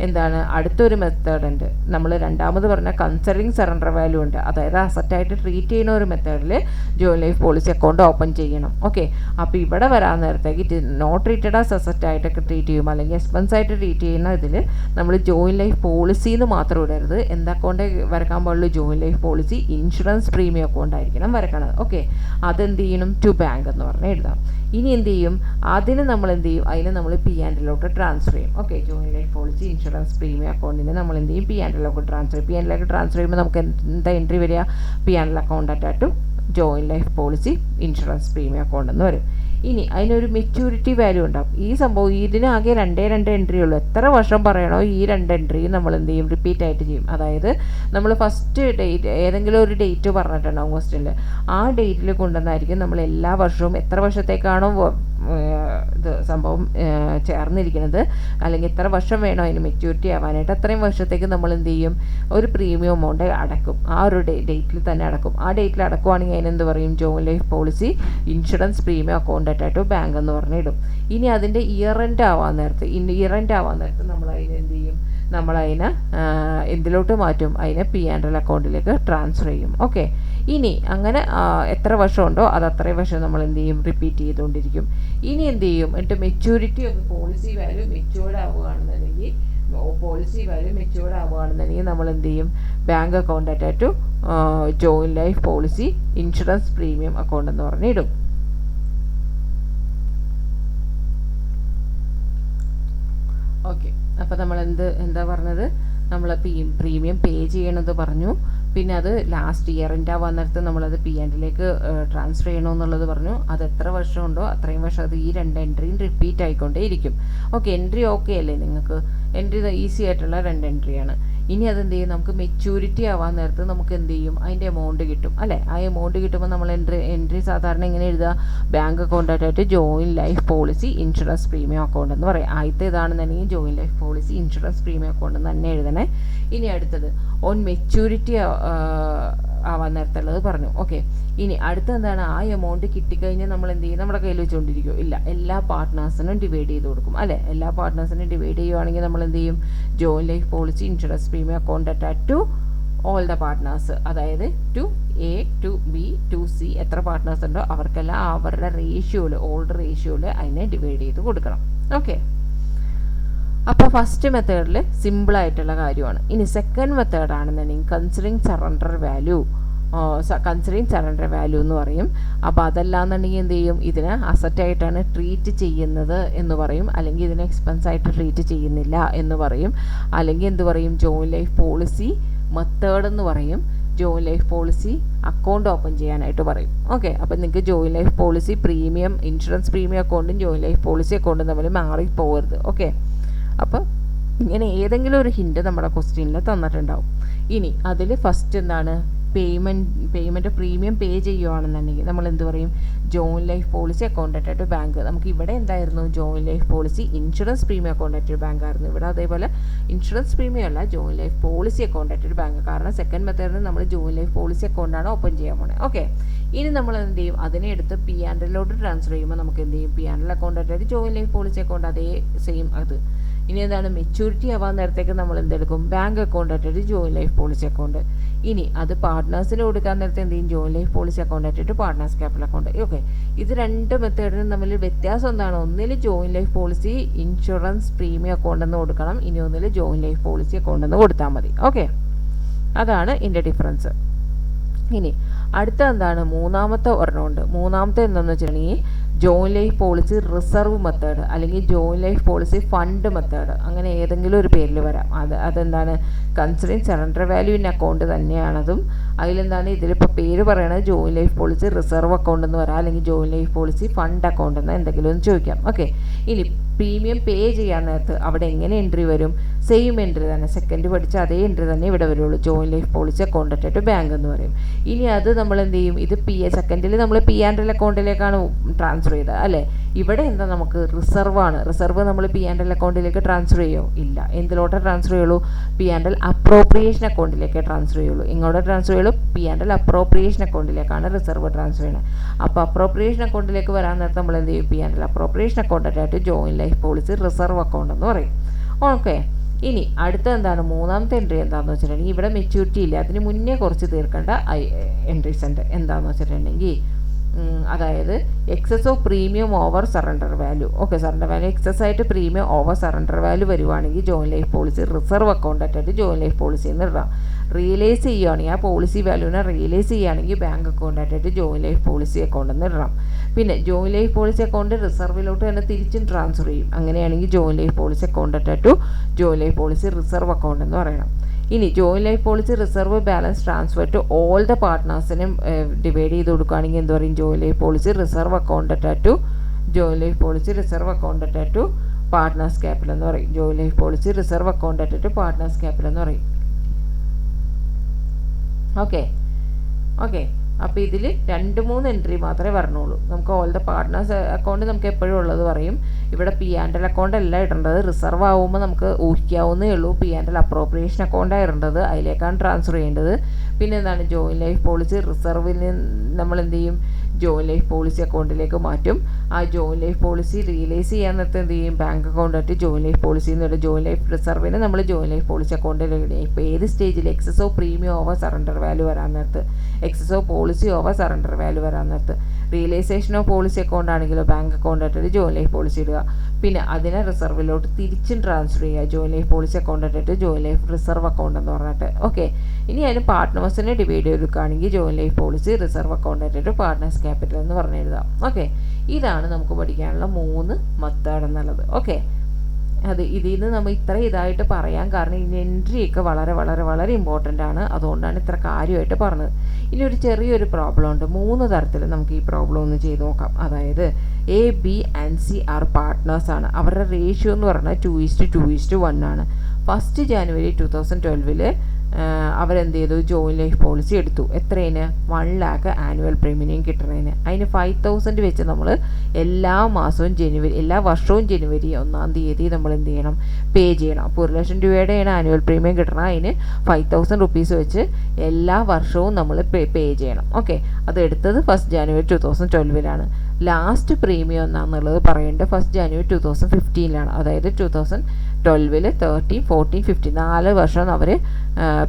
എന്താണ്, അടുത്തൊരു മെത്തേഡ് ഉണ്ട്. നമ്മൾ രണ്ടാമത് പറഞ്ഞ കൺസിഡറിങ് സറണ്ടർ വാല്യൂ ഉണ്ട്, അതായത് അസറ്റായിട്ട് ട്രീറ്റ് ചെയ്യുന്ന ഒരു മെത്തേഡിൽ joint life policy account open ചെയ്യണം. ഓക്കെ, അപ്പോൾ ഇവിടെ വരാൻ നേരത്തേക്ക് ഇറ്റ് നോട്ട് ട്രീറ്റഡ് ആസ് അസറ്റായിട്ടൊക്കെ ട്രീറ്റ് ചെയ്യും, അല്ലെങ്കിൽ എക്സ്പെൻസ് ആയിട്ട് ട്രീറ്റ് ചെയ്യുന്ന ഇതിൽ നമ്മൾ ജോയിൻറ്റ് ലൈഫ് പോളിസി എന്ന് മാത്രം ഇടരുത്. എന്ത് അക്കൗണ്ട് വരക്കാൻ പാടുള്ളൂ, joint life policy insurance premium account ആയിരിക്കണം വരക്കണത്. ഓക്കെ, അതെന്ത് ചെയ്യണം, ടു ബാങ്ക് എന്ന് പറഞ്ഞാൽ എഴുതാം. ഇനി എന്ത് ചെയ്യും, അതിന് നമ്മൾ എന്ത് ചെയ്യും, അതിനെ നമ്മൾ P&Lലോട്ട് ട്രാൻസ്ഫർ ചെയ്യും. Okay, joint life policy insurance premium അക്കൗണ്ടിന് നമ്മൾ എന്ത് ചെയ്യും, P&Lലോട്ട് ട്രാൻസ്ഫർ ചെയ്യും. P&Lലോട്ട് ട്രാൻസ്ഫർ ചെയ്യുമ്പോൾ നമുക്ക് എന്താ എൻട്രി വരിക, P&L account attach to joint life policy insurance premium account എന്ന് വരും. ഇനി അതിനൊരു മെച്യൂരിറ്റി വാല്യൂ ഉണ്ടാവും. ഈ സംഭവം ഇതിനാകെ രണ്ട് എൻട്രി ഉള്ളൂ. എത്ര വർഷം പറയണോ ഈ 2 എൻട്രിയും നമ്മൾ എന്ത് ചെയ്യും, റിപ്പീറ്റ് ആയിട്ട് ചെയ്യും. അതായത് നമ്മൾ ഫസ്റ്റ് ഡേറ്റ് ഏതെങ്കിലും ഒരു ഡേറ്റ് പറഞ്ഞിട്ടുണ്ടാവും ക്വസ്റ്റ്യനിൽ, ആ ഡേറ്റിൽ കൊണ്ടുവന്നായിരിക്കും നമ്മൾ എല്ലാ വർഷവും എത്ര വർഷത്തേക്കാണോ ഇത് സംഭവം ചേർന്നിരിക്കുന്നത്, അല്ലെങ്കിൽ എത്ര വർഷം വേണോ അതിന് മെച്യൂരിറ്റി ആവാനായിട്ട്, അത്രയും വർഷത്തേക്ക് നമ്മൾ എന്ത് ചെയ്യും, ഒരു പ്രീമിയം എമൗണ്ട് അടക്കും. ആ ഒരു ഡേറ്റിൽ തന്നെ അടക്കും. ആ ഡേറ്റിൽ അടക്കുവാണെങ്കിൽ അതിനെന്ത് പറയും, joint life policy insurance premium account attach to bank എന്ന് പറഞ്ഞിടും. ഇനി അതിൻ്റെ ഇയർ എൻഡ് ആവാൻ നേരത്ത് നമ്മൾ അതിന് എന്ത് ചെയ്യും, നമ്മളതിനെ എന്തിലോട്ട് മാറ്റും, അതിനെ P&L അക്കൗണ്ടിലേക്ക് ട്രാൻസ്ഫർ ചെയ്യും. ഓക്കെ, ഇനി അങ്ങനെ എത്ര വർഷമുണ്ടോ അത് അത്രയും വർഷം നമ്മൾ എന്ത് ചെയ്യും, റിപ്പീറ്റ് ചെയ്തുകൊണ്ടിരിക്കും. ഇനി എന്ത് ചെയ്യും, എന്നിട്ട് maturity of policy value matured ആവുകയാണെന്നുണ്ടെങ്കിൽ നമ്മൾ എന്ത് ചെയ്യും, bank account attach to joint life policy insurance premium account എന്ന് പറഞ്ഞിടും. ഓക്കെ, അപ്പോൾ നമ്മൾ എന്താ പറഞ്ഞത്, നമ്മൾ പ്രീമിയം പേ ചെയ്യണത് പറഞ്ഞു. പിന്നെ അത് ലാസ്റ്റ് ഇയർ എൻ്റെ ആവാൻ നേരത്ത് നമ്മളത് P&Lലേക്ക് ട്രാൻസ്ഫർ ചെയ്യണമെന്നുള്ളത് പറഞ്ഞു. അത് എത്ര വർഷമുണ്ടോ അത്രയും വർഷം അത് ഈ 2 എൻട്രിയും റിപ്പീറ്റ് ആയിക്കൊണ്ടേ ഇരിക്കും. ഓക്കെ, എൻട്രി ഓക്കെ അല്ലേ നിങ്ങൾക്ക്, എൻട്രി ഈസി ആയിട്ടുള്ള 2 എൻട്രിയാണ്. ഇനി അതെന്ത് ചെയ്യും, നമുക്ക് മെച്യൂരിറ്റി ആവാൻ നേരത്ത് നമുക്ക് എന്ത് ചെയ്യും, അതിൻ്റെ എമൗണ്ട് കിട്ടും അല്ലേ. ആ എമൗണ്ട് കിട്ടുമ്പോൾ നമ്മൾ എൻട്രി സാധാരണ എങ്ങനെ എഴുതുക, ബാങ്ക് അക്കൗണ്ട് ആയിട്ട് joint life policy insurance premium account എന്ന് പറയും. ആദ്യത്തെ ഇതാണെന്നുണ്ടെങ്കിൽ joint life policy insurance premium account എന്ന് തന്നെ എഴുതണേ. ഇനി അടുത്തത് ഓൺ മെച്യൂരിറ്റി ആവാൻ നേരത്തുള്ളത് പറഞ്ഞു. ഓക്കെ, ഇനി അടുത്ത എന്താണ്, ആ എമൗണ്ട് കിട്ടിക്കഴിഞ്ഞാൽ നമ്മൾ എന്ത് ചെയ്യും, നമ്മുടെ കയ്യിൽ വെച്ചുകൊണ്ടിരിക്കുമോ, ഇല്ല, എല്ലാ പാർട്ട്നേഴ്സിനും ഡിവൈഡ് ചെയ്ത് കൊടുക്കും അല്ലേ. എല്ലാ പാർട്ട്നേഴ്സിനും ഡിവൈഡ് ചെയ്യുവാണെങ്കിൽ നമ്മൾ എന്ത് ചെയ്യും, joint life policy insurance premium account attach to all the partners, അതായത് to A, to B, to C എത്ര പാർട്ട്നേഴ്സ് ഉണ്ടോ അവർക്കെല്ലാം അവരുടെ ഓൾഡ് റേഷ്യോയിൽ അതിനെ ഡിവൈഡ് ചെയ്ത് കൊടുക്കണം. ഓക്കെ, അപ്പോൾ ഫസ്റ്റ് മെത്തേഡിൽ സിമ്പിളായിട്ടുള്ള കാര്യമാണ്. ഇനി സെക്കൻഡ് മെത്തേഡ് ആണെന്നുണ്ടെങ്കിൽ കൺസിഡറിങ് സറണ്ടർ വാല്യൂ എന്ന് പറയും. അപ്പോൾ അതല്ലാന്നുണ്ടെങ്കിൽ എന്ത് ചെയ്യും, ഇതിനെ അസറ്റായിട്ടാണ് ട്രീറ്റ് ചെയ്യുന്നത് എന്ന് പറയും, അല്ലെങ്കിൽ ഇതിനെ എക്സ്പെൻസ് ആയിട്ട് ട്രീറ്റ് ചെയ്യുന്നില്ല എന്ന് പറയും, അല്ലെങ്കിൽ എന്ത് പറയും, ജോയിൻറ്റ് ലൈഫ് പോളിസി മെത്തേഡ് എന്ന് പറയും, joint life policy account open ചെയ്യാനായിട്ട് പറയും. ഓക്കെ, അപ്പോൾ നിങ്ങൾക്ക് joint life policy insurance premium അക്കൗണ്ടും ജോയിൻറ്റ് ലൈഫ് പോളിസി അക്കൗണ്ടും തമ്മിൽ മാറിപ്പോകരുത്. ഓക്കെ, അപ്പോൾ ഇങ്ങനെ ഏതെങ്കിലും ഒരു ഹിൻറ്റ് നമ്മുടെ ക്വസ്റ്റ്യനിൽ തന്നിട്ടുണ്ടാവും. ഇനി അതിൽ ഫസ്റ്റ് എന്താണ്, പേയ്മെൻറ്റ് പ്രീമിയം പേ ചെയ്യുകയാണെന്നുണ്ടെങ്കിൽ നമ്മൾ എന്ത് പറയും, joint life policy accounted to bank. നമുക്ക് ഇവിടെ എന്തായിരുന്നു, joint life policy insurance premium accounted to bank ആയിരുന്നു. ഇവിടെ അതേപോലെ ഇൻഷുറൻസ് പ്രീമിയം അല്ല, joint life policy accounted to bank. കാരണം സെക്കൻഡ് മെത്തേഡിന് നമ്മൾ ജോയിൻറ്റ് ലൈഫ് പോളിസി അക്കൗണ്ടാണ് ഓപ്പൺ ചെയ്യാൻ പോണേ. ഓക്കെ, ഇനി നമ്മൾ എന്ത് ചെയ്യും, അതിനെ എടുത്ത് പി ആൻഡ് എല്ലോട്ട് ട്രാൻസ്ഫർ ചെയ്യുമ്പോൾ നമുക്ക് എന്ത് ചെയ്യും, P and L accounted joint life policy account അതേ സെയിം അത്. ഇനി എന്താണ്, മെച്യൂരിറ്റി ആവാൻ നേരത്തേക്ക് നമ്മൾ എന്തെടുക്കും, ബാങ്ക് അക്കൗണ്ട് ആയിട്ട് ജോയിൻറ്റ് ലൈഫ് പോളിസി അക്കൗണ്ട്. ഇനി അത് പാർട്ട്നേഴ്സിന് കൊടുക്കാൻ നേരത്തെ എന്ത് ചെയ്യും, ജോയിൻറ്റ് ലൈഫ് പോളിസി അക്കൗണ്ട് ആയിട്ട് പാർട്ട്നേഴ്സ് ക്യാപിറ്റൽ അക്കൗണ്ട്. ഓക്കെ, ഇത് രണ്ട് മെത്തേഡിനും തമ്മിൽ വ്യത്യാസം എന്താണ്, ഒന്നിൽ joint life policy insurance premium account എന്ന് കൊടുക്കണം, ഇനി ഒന്നിൽ ജോയിൻറ്റ് ലൈഫ് പോളിസി അക്കൗണ്ട് എന്ന് കൊടുത്താൽ മതി. ഓക്കെ, അതാണ് ഇതിൻ്റെ ഡിഫറൻസ്. ഇനി അടുത്ത എന്താണ്, മൂന്നാമത്തെ ഒരെണ്ണമുണ്ട്. മൂന്നാമത്തെ എന്താണെന്ന് വെച്ചിട്ടുണ്ടെങ്കിൽ joint life policy reserve method അല്ലെങ്കിൽ joint life policy fund method, അങ്ങനെ ഏതെങ്കിലും ഒരു പേരിൽ വരാം. അതെന്താണ്, considering surrender value in account തന്നെയാണതും. അതിലെന്താണ്, ഇതിലിപ്പോൾ പേര് പറയണത് joint life policy reserve account എന്ന് പറയാം, അല്ലെങ്കിൽ joint life policy fund account എന്ന് എന്തെങ്കിലും ഒന്ന് ചോദിക്കാം. ഓക്കെ, ഇനി പ്രീമിയം പേ ചെയ്യാൻ നേരത്ത് അവിടെ എങ്ങനെ എൻട്രി വരും, സെയിം എൻട്രി തന്നെ, സെക്കൻഡ് പഠിച്ച അതേ എൻട്രി തന്നെ ഇവിടെ വരുള്ളൂ, joint life policy account to bank എന്ന് പറയും. ഇനി അത് നമ്മൾ എന്ത് ചെയ്യും, ഇത് സെക്കൻഡിൽ നമ്മൾ പി ആൻഡ് എൽ അക്കൗണ്ടിലേക്കാണ് ട്രാൻസ്ഫർ ചെയ്തത് അല്ലേ. ഇവിടെ എന്താ, നമുക്ക് റിസർവ് ആണ്. റിസർവ് നമ്മൾ പി ആൻഡ് എൽ അക്കൗണ്ടിലേക്ക് ട്രാൻസ്ഫർ ചെയ്യുമോ, ഇല്ല. എന്തിലോട്ട് ട്രാൻസ്ഫർ ചെയ്യുള്ളൂ, പി ആൻഡ് എൽ അപ്രോപ്രിയേഷൻ അക്കൗണ്ടിലേക്ക് ട്രാൻസ്ഫർ ചെയ്യുള്ളൂ. ഇങ്ങോട്ട് ട്രാൻസ്ഫർ ചെയ്യുള്ളൂ, പി ആൻഡ് എൽ അപ്രോപ്രിയേഷൻ അക്കൗണ്ടിലേക്കാണ് റിസർവ് ട്രാൻസ്ഫർ ചെയ്യുന്നത്. അപ്പോൾ അപ്രോപ്രിയേഷൻ അക്കൗണ്ടിലേക്ക് വരാൻ നേരത്തെ നമ്മൾ എന്ത് ചെയ്യും, പി ആൻഡ് എൽ അപ്രോപ്രിയേഷൻ അക്കൗണ്ടായിട്ട് joint life policy reserve account എന്ന് പറയും. ഓക്കെ, ഇനി അടുത്ത എന്താണ്, മൂന്നാമത്തെ എൻട്രി എന്താണെന്ന് വെച്ചിട്ടുണ്ടെങ്കിൽ ഇവിടെ മെച്യൂരിറ്റി ഇല്ല, അതിന് മുന്നേ കുറച്ച് തീർക്കേണ്ട എൻട്രീസ് ഉണ്ട്. എന്താണെന്ന് വെച്ചിട്ടുണ്ടെങ്കിൽ അതായത് excess of premium over surrender value. Okay, surrender value excess ആയിട്ട് പ്രീമിയം ഓവർ സറണ്ടർ വാല്യൂ വരുവാണെങ്കിൽ ജോയിൻറ്റ് ലൈഫ് പോളിസി റിസർവ് അക്കൗണ്ടായിട്ട് ജോയിൻറ്റ് ലൈഫ് പോളിസി എന്ന് ഇടാം. റിയലൈസ് ചെയ്യുകയാണെങ്കിൽ ആ പോളിസി വാല്യൂവിനെ റിയലൈസ് ചെയ്യുകയാണെങ്കിൽ ബാങ്ക് അക്കൗണ്ടായിട്ട് ജോയിൻറ്റ് ലൈഫ് പോളിസി അക്കൗണ്ട് എന്ന് ഇടാം. പിന്നെ ജോയിൻറ്റ് ലൈഫ് പോളിസി അക്കൗണ്ട് റിസർവിലോട്ട് തന്നെ തിരിച്ചും ട്രാൻസ്ഫർ ചെയ്യും. അങ്ങനെയാണെങ്കിൽ ജോയിൻറ്റ് ലൈഫ് പോളിസി അക്കൗണ്ടായിട്ട് joint life policy reserve account എന്ന് പറയണം. ഇനി joint life policy reserve balance transfer to all the പാർട്ട്നേഴ്സിനും ഡിവൈഡ് ചെയ്ത് കൊടുക്കുകയാണെങ്കിൽ എന്ത് പറയും, ജോയിൻറ്റ് ലൈഫ് പോളിസി റിസർവ് അക്കൗണ്ടായിട്ട് ജോയിൻറ്റ് ലൈഫ് പോളിസി റിസർവ് അക്കൗണ്ടായിട്ട് പാർട്ട്നേഴ്സ് ക്യാപിറ്റൽ എന്ന് പറയും. ജോയിൻറ്റ് ലൈഫ് പോളിസി റിസർവ് അക്കൗണ്ടായിട്ട് പാർട്ട്നേഴ്സ് ക്യാപിറ്റൽ എന്ന് പറയും. ഓക്കെ, അപ്പോൾ ഇതിൽ 2-3 എൻട്രി മാത്രമേ വരണുള്ളൂ. നമുക്ക് ഓൾ ദ പാർട്ട്നേഴ്സ് അക്കൗണ്ട് നമുക്ക് എപ്പോഴും ഉള്ളത് പറയും. ഇവിടെ പി ആൻഡ് എൽ അക്കൗണ്ട് അല്ല ഇടേണ്ടത്, റിസർവ് ആവുമ്പോൾ നമുക്ക് ഊഹിക്കാവുന്നേ ഉള്ളൂ. പി ആൻഡ് എൽ അപ്രോപ്രിയേഷൻ അക്കൗണ്ടാണ് ഇടേണ്ടത്, അതിലേക്കാണ് ട്രാൻസ്ഫർ ചെയ്യേണ്ടത്. പിന്നെ എന്താണ്, ജോയിൻറ്റ് ലൈഫ് പോളിസി റിസർവിൽ നമ്മൾ എന്ത് ചെയ്യും, ജോയിൻറ്റ് ലൈഫ് പോളിസി അക്കൗണ്ടിലേക്ക് മാറ്റും. ആ ജോയിൻറ്റ് ലൈഫ് പോളിസി റിയലൈസ് ചെയ്യാൻ നേരത്തെ എന്ത് ചെയ്യും, ബാങ്ക് അക്കൗണ്ടായിട്ട് ജോയിൻറ്റ് ലൈഫ് പോളിസി എന്നിട്ട് ജോയിൻറ്റ് ലൈഫ് റിസർവിന് നമ്മൾ ജോയിൻറ്റ് ലൈഫ് പോളിസി അക്കൗണ്ടിൽ ഇടും. ഇപ്പോൾ ഏത് സ്റ്റേജിൽ excess of premium over surrender value വരാൻ നേരത്ത്, excess of policy over surrender value വരാൻ നേരത്ത്, റിയലൈസേഷൻ ഓഫ് പോളിസി അക്കൗണ്ട് ആണെങ്കിലോ ബാങ്ക് അക്കൗണ്ടായിട്ട് ജോയിൻറ്റ് ലൈഫ് പോളിസി ഇടുക. പിന്നെ അതിനെ റിസർവിലോട്ട് തിരിച്ചും ട്രാൻസ്ഫർ ചെയ്യുക, ജോയിൻറ്റ് ലൈഫ് പോളിസി അക്കൗണ്ടായിട്ട് ജോയിൻറ്റ് ലൈഫ് റിസർവ് അക്കൗണ്ട് എന്ന് പറഞ്ഞിട്ട്. ഓക്കെ, ഇനി അതിന് പാർട്ട്നേഴ്സിനെ divide ചെയ്തെടുക്കുകയാണെങ്കിൽ joint life policy reserve അക്കൗണ്ടായിട്ട് പാർട്ട്നേഴ്സ് ക്യാപിറ്റൽ എന്ന് പറഞ്ഞ് എഴുതാം. ഓക്കെ, ഇതാണ് നമുക്ക് പഠിക്കാനുള്ള 3 മെത്തേഡ് എന്നുള്ളത്. ഓക്കെ, ഇതിൽ നിന്ന് നമ്മൾ ഇത്ര ഇതായിട്ട് പറയാൻ കാരണം ഇതിൻ്റെ എൻട്രിയൊക്കെ വളരെ വളരെ വളരെ ഇമ്പോർട്ടൻ്റ് ആണ്. അതുകൊണ്ടാണ് ഇത്ര കാര്യമായിട്ട് പറഞ്ഞത്. ഇനി ഒരു ചെറിയൊരു പ്രോബ്ലം ഉണ്ട്. 3 തരത്തിൽ നമുക്ക് ഈ പ്രോബ്ലം ഒന്ന് ചെയ്ത് നോക്കാം. അതായത് A, B and C R partners ആണ്. അവരുടെ റേഷ്യോ എന്ന് പറഞ്ഞാൽ 2:2:1 ആണ്. 1 ജനുവരി 2012 അവരെന്ത് ചെയ്തു, ജോയിൻറ്റ് ലൈഫ് പോളിസി എടുത്തു. എത്രയിന്, 1 lakh ആനുവൽ പ്രീമിയം കിട്ടുന്നതിന്. അതിന് 5,000 വെച്ച് നമ്മൾ എല്ലാ വർഷവും ജനുവരി 1-ാം തീയതി നമ്മൾ എന്ത് ചെയ്യണം, പേ ചെയ്യണം. അപ്പോൾ 1,00,000 രൂപയുടെയാണ് ആനുവൽ പ്രീമിയം കിട്ടണം. അതിന് 5,000 rupees വെച്ച് എല്ലാ വർഷവും നമ്മൾ പേ ചെയ്യണം. ഓക്കെ, അത് എടുത്തത് 1 ജനുവരി 2012 ലാസ്റ്റ് പ്രീമിയം എന്നാണെന്നുള്ളത് പറയേണ്ടത് 1 ജനുവരി 2015 അതായത് 2012 13, 14, 15 4 വർഷം അവർ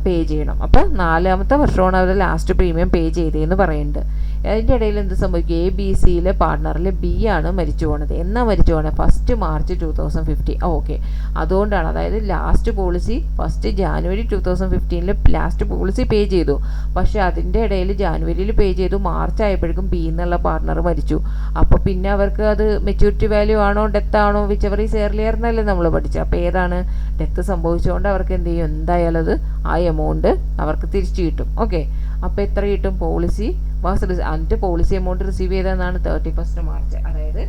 പേ ചെയ്യണം. അപ്പോൾ 4ാമത്തെ വർഷമാണ് അവർ ലാസ്റ്റ് പ്രീമിയം പേ ചെയ്തതെന്ന് പറയുന്നുണ്ട്. അതിൻ്റെ ഇടയിൽ എന്ത് സംഭവിക്കും, എ ബി സിയിലെ പാർട്ട്ണറിൽ ബി ആണ് മരിച്ചു പോണത്. എന്നാ മരിച്ചു പോണത്, 1 മാർച്ച് 2015. ഓക്കെ, അതുകൊണ്ടാണ്. അതായത് last policy 1 January 2015 last policy pay ചെയ്തു. പക്ഷേ അതിൻ്റെ ഇടയിൽ ജാനുവരിയിൽ പേ ചെയ്തു, മാർച്ച് ആയപ്പോഴേക്കും ബി എന്നുള്ള പാർട്ട്ണർ മരിച്ചു. അപ്പോൾ പിന്നെ അവർക്ക് അത് മെച്യൂരിറ്റി വാല്യൂ ആണോ ഡെത്ത് ആണോ വിച്ചവർ ഈസ് എയർലിയർ എന്നല്ലേ നമ്മൾ പഠിച്ചത്. അപ്പോൾ ഏതാണ്, ഡെത്ത് സംഭവിച്ചുകൊണ്ട് അവർക്ക് എന്ത് ചെയ്യും, എന്തായാലും അത് ആ എമൗണ്ട് അവർക്ക് തിരിച്ചു കിട്ടും. ഓക്കെ, അപ്പോൾ എത്ര കിട്ടും, പോളിസി എമൗണ്ട് റിസീവ് ചെയ്തതെന്നാണ് 31 മാർച്ച്. അതായത്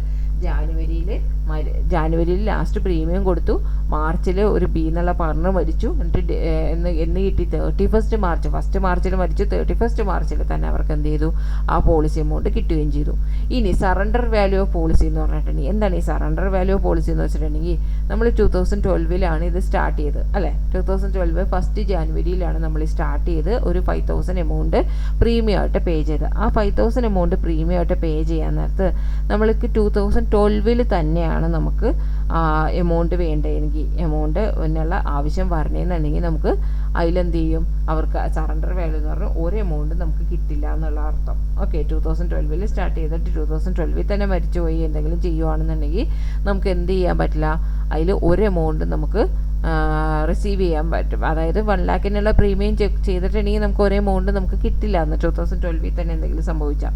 ജാനുവരിയിൽ ലാസ്റ്റ് പ്രീമിയം കൊടുത്തു, മാർച്ചിൽ ഒരു ബി എന്നുള്ള പാർട്ണർ മരിച്ചു, എന്നിട്ട് എന്ന് കിട്ടി 31 മാർച്ച്, ഫസ്റ്റ് മാർച്ചിൽ മരിച്ചു, 31 മാർച്ചിൽ തന്നെ അവർക്ക് എന്ത് ചെയ്തു, ആ പോളിസി എമൗണ്ട് കിട്ടുകയും ചെയ്തു. ഇനി സറണ്ടർ വാല്യൂ ഓഫ് പോളിസി എന്ന് പറഞ്ഞിട്ടുണ്ടെങ്കിൽ എന്താണ് ഈ സറണ്ടർ വാല്യൂ ഓഫ് പോളിസി എന്ന് വെച്ചിട്ടുണ്ടെങ്കിൽ നമ്മൾ 2012 ഇത് സ്റ്റാർട്ട് ചെയ്ത് അല്ലേ, 2012 1 ജാനുവരിയിലാണ് നമ്മൾ സ്റ്റാർട്ട് ചെയ്ത് ഒരു 5,000 എമൗണ്ട് പ്രീമിയം ആയിട്ട് പേ ചെയ്ത്. ആ 5,000 എമൗണ്ട് പ്രീമിയം ആയിട്ട് പേ ചെയ്യാൻ നേരത്ത് നമ്മൾക്ക് 2012 തന്നെയാണ് നമുക്ക് എമൗണ്ട് വേണ്ടതെങ്കിൽ, എമൗണ്ട് എന്നുള്ള ആവശ്യം വരണമെന്നുണ്ടെങ്കിൽ നമുക്ക് അതിലെന്ത് ചെയ്യും, അവർക്ക് സറണ്ടർ വാല്യൂ എന്ന് പറഞ്ഞാൽ ഒരു എമൗണ്ട് നമുക്ക് കിട്ടില്ല എന്നുള്ള അർത്ഥം. ഓക്കെ, 2012 സ്റ്റാർട്ട് ചെയ്തിട്ട് 2012 തന്നെ മരിച്ചുപോയി എന്തെങ്കിലും ചെയ്യുവാണെന്നുണ്ടെങ്കിൽ നമുക്ക് എന്ത് ചെയ്യാൻ പറ്റില്ല, അതിൽ ഒരു എമൗണ്ട് നമുക്ക് റിസീവ് ചെയ്യാൻ പറ്റും. അതായത് 1 ലാഖിനുള്ള പ്രീമിയം ചെക്ക് ചെയ്തിട്ടുണ്ടെങ്കിൽ നമുക്ക് ഒരേ എമൗണ്ട് നമുക്ക് കിട്ടില്ല എന്ന് 2012 തന്നെ എന്തെങ്കിലും സംഭവിച്ചാൽ.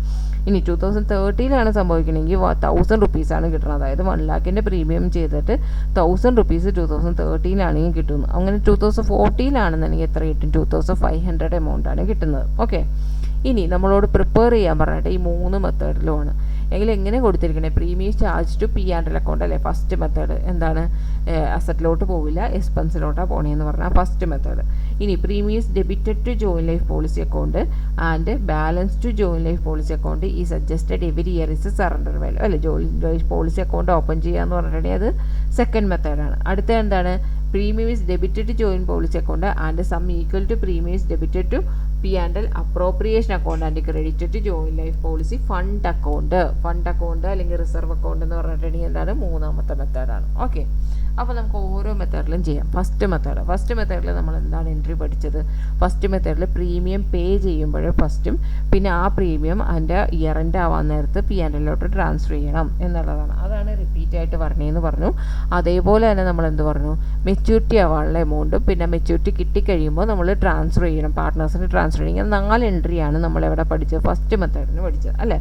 ഇനി 2013 സംഭവിക്കണമെങ്കിൽ 1,000 റുപ്പീസാണ് കിട്ടുന്നത്. അതായത് 1 ലാഖിൻ്റെ പ്രീമിയം ചെയ്തിട്ട് 1,000 റുപ്പീസ് 2013 കിട്ടുന്നു. അങ്ങനെ 2014 എത്ര കിട്ടും, 2,500 എമൗണ്ടാണ് കിട്ടുന്നത്. ഓക്കെ, ഇനി നമ്മളോട് പ്രിപ്പയർ ചെയ്യാൻ പറഞ്ഞിട്ട് ഈ 3 മെത്തേഡിലുമാണ്. എങ്കിൽ എങ്ങനെ കൊടുത്തിരിക്കണേ, premium charge to P&L account അല്ലേ ഫസ്റ്റ് മെത്തേഡ്. എന്താണ്, അസറ്റിലോട്ട് പോവില്ല, എക്സ്പെൻസിലോട്ടാണ് പോണേന്ന് പറഞ്ഞാൽ ഫസ്റ്റ് മെത്തേഡ്. ഇനി premiums debited to join life policy account and balance to join life policy account ഈ suggested every year is surrender value അല്ലേ. Join life policy account open ചെയ്യാന്ന് പറഞ്ഞിട്ടുണ്ടെങ്കിൽ അത് സെക്കൻഡ് മെത്തേഡാണ്. അടുത്ത എന്താണ്, premium is debited to joint policy account and sum equal to premium is debited to P&L appropriation account and credited to joint life policy fund account അല്ലെങ്കിൽ reserve account എന്ന് പറഞ്ഞിട്ടുണ്ടെങ്കിൽ എന്താണ്, മൂന്നാമത്തെ മെത്തേഡാണ്. ഓക്കെ, അപ്പോൾ നമുക്ക് ഓരോ മെത്തേഡിലും ചെയ്യാം. ഫസ്റ്റ് മെത്തേഡിൽ നമ്മൾ എന്താണ് എൻട്രി പഠിച്ചത്, ഫസ്റ്റ് മെത്തേഡിൽ പ്രീമിയം പേ ചെയ്യുമ്പോൾ ഫസ്റ്റും പിന്നെ ആ പ്രീമിയം അതിൻ്റെ ഇയർ എൻഡ് ആവാൻ നേരത്ത് P&L ട്രാൻസ്ഫർ ചെയ്യണം എന്നുള്ളതാണ്. അതാണ് റിപ്പീറ്റ് ആയിട്ട് പറഞ്ഞതെന്ന് പറഞ്ഞു. അതേപോലെ തന്നെ നമ്മൾ എന്ത് പറഞ്ഞു, മെച്യൂരിറ്റി ആവാനുള്ള എമൗണ്ടും പിന്നെ മെച്യൂരിറ്റി കിട്ടിക്കഴിയുമ്പോൾ നമ്മൾ ട്രാൻസ്ഫർ ചെയ്യണം, പാർട്ട്നേഴ്സിന് ട്രാൻസ്ഫർ ചെയ്യണം. 4 എൻട്രിയാണ് നമ്മളെവിടെ പഠിച്ചത്, ഫസ്റ്റ് മെത്തേഡിന് പഠിച്ചത് അല്ലേ.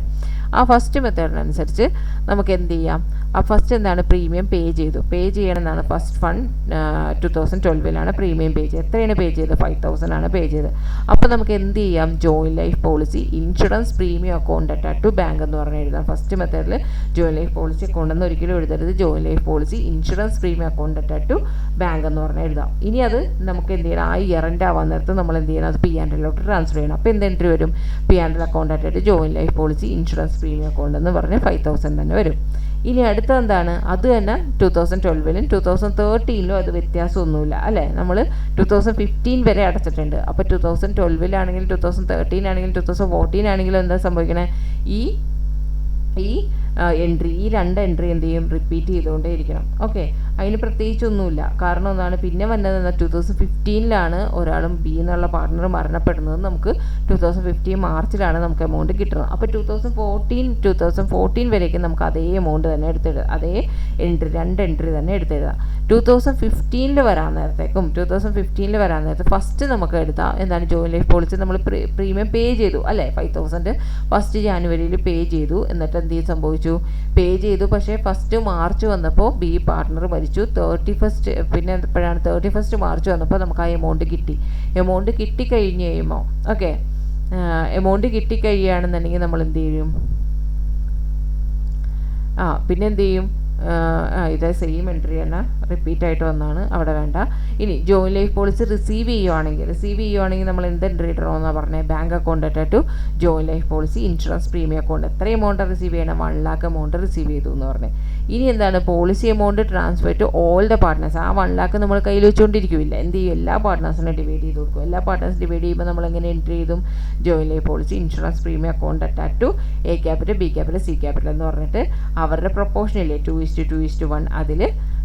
ആ ഫസ്റ്റ് മെത്തേഡിനനുസരിച്ച് നമുക്ക് എന്ത് ചെയ്യാം, ആ ഫസ്റ്റ് എന്താണ്, പ്രീമിയം പേ ചെയ്യണമെന്നാണ് ഫസ്റ്റ് ഫണ്ട് 2012 പ്രീമിയം പേ ചെയ്തത്. എത്രയാണ് പേ ചെയ്തത്, 5,000 പേ ചെയ്തത്. അപ്പോൾ നമുക്ക് എന്ത് ചെയ്യാം, join life policy insurance premium account attach to bank എന്ന് പറഞ്ഞ് എഴുതാം. ഫസ്റ്റ് മെത്തേഡിൽ ജോയിൻ ലൈഫ് പോളിസി അക്കൗണ്ട് എന്ന് ഒരിക്കലും എഴുതരുത്, join life policy insurance premium account attach to bank എന്ന് പറഞ്ഞ് എഴുതാം. ഇനി അത് നമുക്ക് എന്ത് ചെയ്യണം, ആ ഇയർ എൻഡ് ആവാൻ നേരത്ത് നമ്മൾ എന്ത് ചെയ്യണം, അത് P&L ട്രാൻസ്ഫർ ചെയ്യണം. അപ്പോൾ എന്ത് എൻട്രി വരും, P&L account attach join life policy insurance premium account എന്ന് പറഞ്ഞ് 5,000 തന്നെ വരും. ഇനി അടുത്ത എന്താണ്, അത് തന്നെ 2012 2013 അത് വ്യത്യാസമൊന്നുമില്ല അല്ലേ. നമ്മൾ 2015 വരെ അടച്ചിട്ടുണ്ട്. അപ്പോൾ 2012 2013 2014 എന്താ സംഭവിക്കണേ, ഈ എൻട്രി, ഈ 2 എൻട്രി എന്ത് ചെയ്യും, റിപ്പീറ്റ് ചെയ്തുകൊണ്ടേ ഇരിക്കണം. ഓക്കെ, അതിന് പ്രത്യേകിച്ചൊന്നുമില്ല. കാരണം ഒന്നാണ്, പിന്നെ വന്നത് 2015 ഒരാളും ബി എന്നുള്ള പാർട്ട്ണർ മരണപ്പെടുന്നത്. നമുക്ക് 2015 മാർച്ചിലാണ് നമുക്ക് എമൗണ്ട് കിട്ടുന്നത്. അപ്പോൾ 2014 വരേക്കും നമുക്ക് അതേ എമൗണ്ട് തന്നെ എടുത്തെഴുതാം, അതേ എൻട്രി 2 എൻട്രി തന്നെ എടുത്തെഴുതാം. 2015 വരാൻ നേരത്തെ ഫസ്റ്റ് നമുക്ക് എടുത്താൽ എന്താണ്, ജോയിൻ ലൈഫ് പോളിസി നമ്മൾ പ്രീമിയം പേ ചെയ്തു അല്ലേ, 5,000 1 ജാനുവരിയിൽ പേ ചെയ്തു. എന്നിട്ട് എന്ത് സംഭവിച്ചു, പേ ചെയ്തു. പക്ഷേ ഫസ്റ്റ് മാർച്ച് വന്നപ്പോൾ ബി പാർട്ട്ണർ മരിച്ചു. 31 മാർച്ച് വന്നപ്പോൾ നമുക്ക് ആ എമൗണ്ട് കിട്ടിക്കഴിഞ്ഞ് കഴിയുമ്പോൾ ഓക്കെ, എമൗണ്ട് കിട്ടിക്കഴിയുകയാണെന്നുണ്ടെങ്കിൽ നമ്മൾ എന്ത് ചെയ്യും, പിന്നെ എന്ത് ചെയ്യും, ഇത് സെയിം എൻട്രി തന്നെ റിപ്പീറ്റ് ആയിട്ട് വന്നാണ്, അവിടെ വേണ്ട. ഇനി ജോയിൻ ലൈഫ് പോളിസി റിസീവ് ചെയ്യുവാണെങ്കിൽ നമ്മൾ എന്ത് എൻട്രി ഇടണമെന്നാണ് പറഞ്ഞത്, bank account attach to join life policy insurance premium account. എത്ര എമൗണ്ട് റിസീവ് ചെയ്യണം, 1 ലാഖ് എമൗണ്ട് റിസീവ് ചെയ്തു എന്ന് പറഞ്ഞത്. ഇനി എന്താണ്, policy amount transfer to all the partners. ആ 1 ലാഖ് നമ്മൾ കയ്യിൽ വെച്ചുകൊണ്ടിരിക്കില്ല, എന്ത് ചെയ്യും, എല്ലാ പാർട്ട്നേഴ്സിനെ ഡിവൈഡ് ചെയ്ത് കൊടുക്കും. എല്ലാ പാർട്ട്നേഴ്സ് ഡിവൈഡ് ചെയ്യുമ്പോൾ നമ്മൾ എങ്ങനെ എൻട്രി ചെയ്തും, join life policy insurance premium account attach to A capital B capital C capital എന്ന് പറഞ്ഞിട്ട് അവരുടെ പ്രൊപ്പോർഷനില്ലേ 2:1 അതിൽ